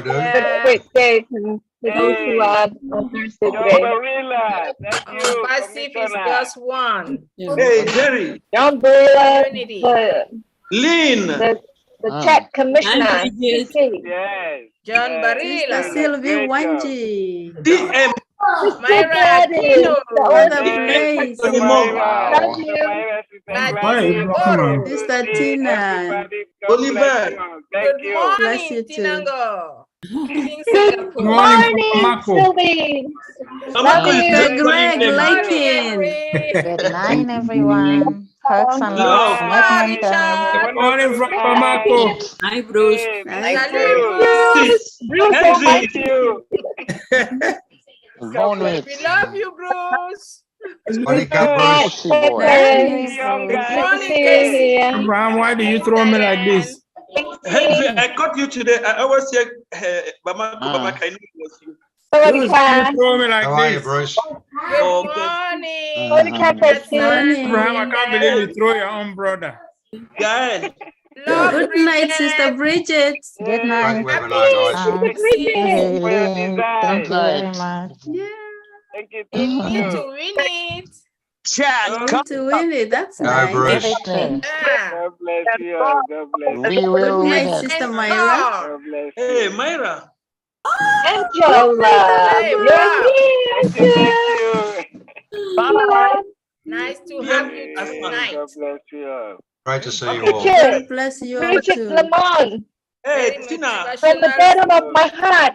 Yeah. Great day to those who are on Thursday John today. Barilla, thank you. Passive is Commissioner. just one. Hey, Jerry. John Burla, Unity. Lynn. the chat commissioner. Hi, Bridget. CC. Yes. John yes. Sister Barilla. Sylvie Great job. Wanji. DM. Myra Gladys, Aquino. Brother Yes, Blaze. Sister Myra, Sister Myra, Sister Gladys Gladys, Oro. Sister Tina. everybody, God bless Oliver. you all. Good Thank you. Bless you morning, too. Tinango. In Good Singapore. morning, Sylvie. Love Samako is you. Brother just calling Greg them. Morning, Lakin. Henry. Good night, everyone. Hugs and love. Make momentum. Good morning from Bamako. Hi, Bruce. Nice Bruce, thank you. Good morning. We love you, Bruce. Monica Bruce. Nice. Abraham, why do you throw me like this? Henry, I caught you today. I always say, Bamako, Bamako, I knew it was you. Bruce, why you throw me like How are you, this? Bruce? Good morning. Morning. Abraham, I can't believe you throw your own brother. Guys, Good night, Sister Bridget. Good night. Great webinar, guys. Hey, Lynn, thank you very much. We need to win it. Need to win it. That's Go, nice. Bruce. Everything. Ah. We will Good win night, it. Sister Myra. Score. hey, Myra. Hey, Bob. Nice to have you tonight. Great to see you all. God bless you all too. Hey, Tina. From the bottom of my heart,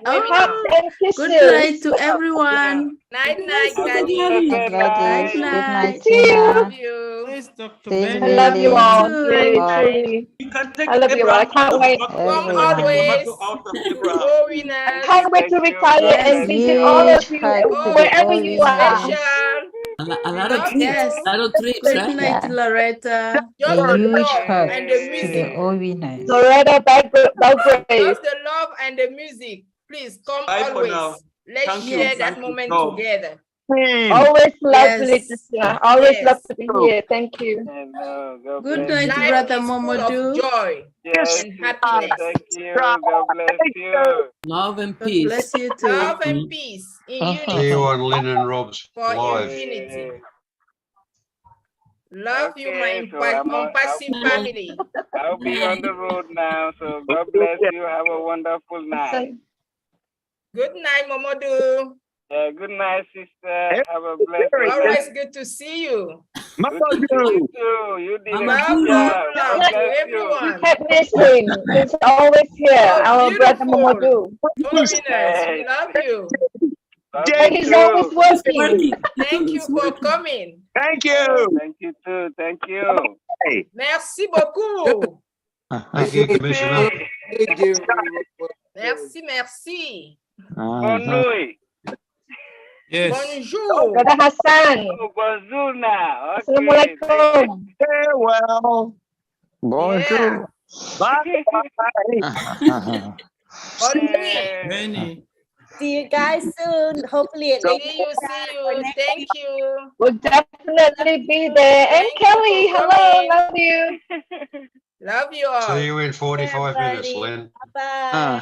good night to everyone. Night, night, Daddy. Daddy. Gladys, good night, Love Tina. you. Same Lily. Lily. Too. You can take I love you all. I can't wait. Come Everyone. always out of to Abraham. OWinners. Can't wait to retire Yes. and visit all of Huge you hug to the wherever you are. Special. A We lot of love trips. Yes. A lot of trips, Good right? night, Yeah. Loretta. Just A the huge love hug and the to the music. OWinners. Loretta Belgrade. Just the love and the music. Please come Bye for now. always. Let's Thank you. share that Thank you. moment No. together. Always lovely to Yes. see you. Always Yes. love to be here. Thank you. Good night, Life Brother is full Momodu. of joy and happiness. Love and God peace. bless you too. Love and peace in See unity you on Lynn and Rob's for live. infinity. Love you, my Mompasi family. I'll be on the road now, so God bless you. Have a wonderful night. Good night, Momodu. Yeah, good night, sister. Have a blessed night. Always good to see you. Good to see you too. You did a Love, good love, job. love God to bless you. everyone. Kept missing. He's always here. Oh, Our brother beautiful. Mamadou. OWinners, we love you. Love And you he's too. always working. Working. Thank you It's for working. coming. Thank you. Thank you too. Thank you. Merci beaucoup. Thank you, Commissioner. Merci, merci. Bonne nuit. Yes. Bonjour. Brother Hassan. Oh, bonjour now. Okay. Assalamualaikum. Well. Bonjour. Bye. Bonne nuit. Many. See you guys soon. Hopefully at See you, see you. Thank you. We'll definitely be there. And Kelly, hello, love you. Love you all. See you in 45 minutes, Lynn. Bye.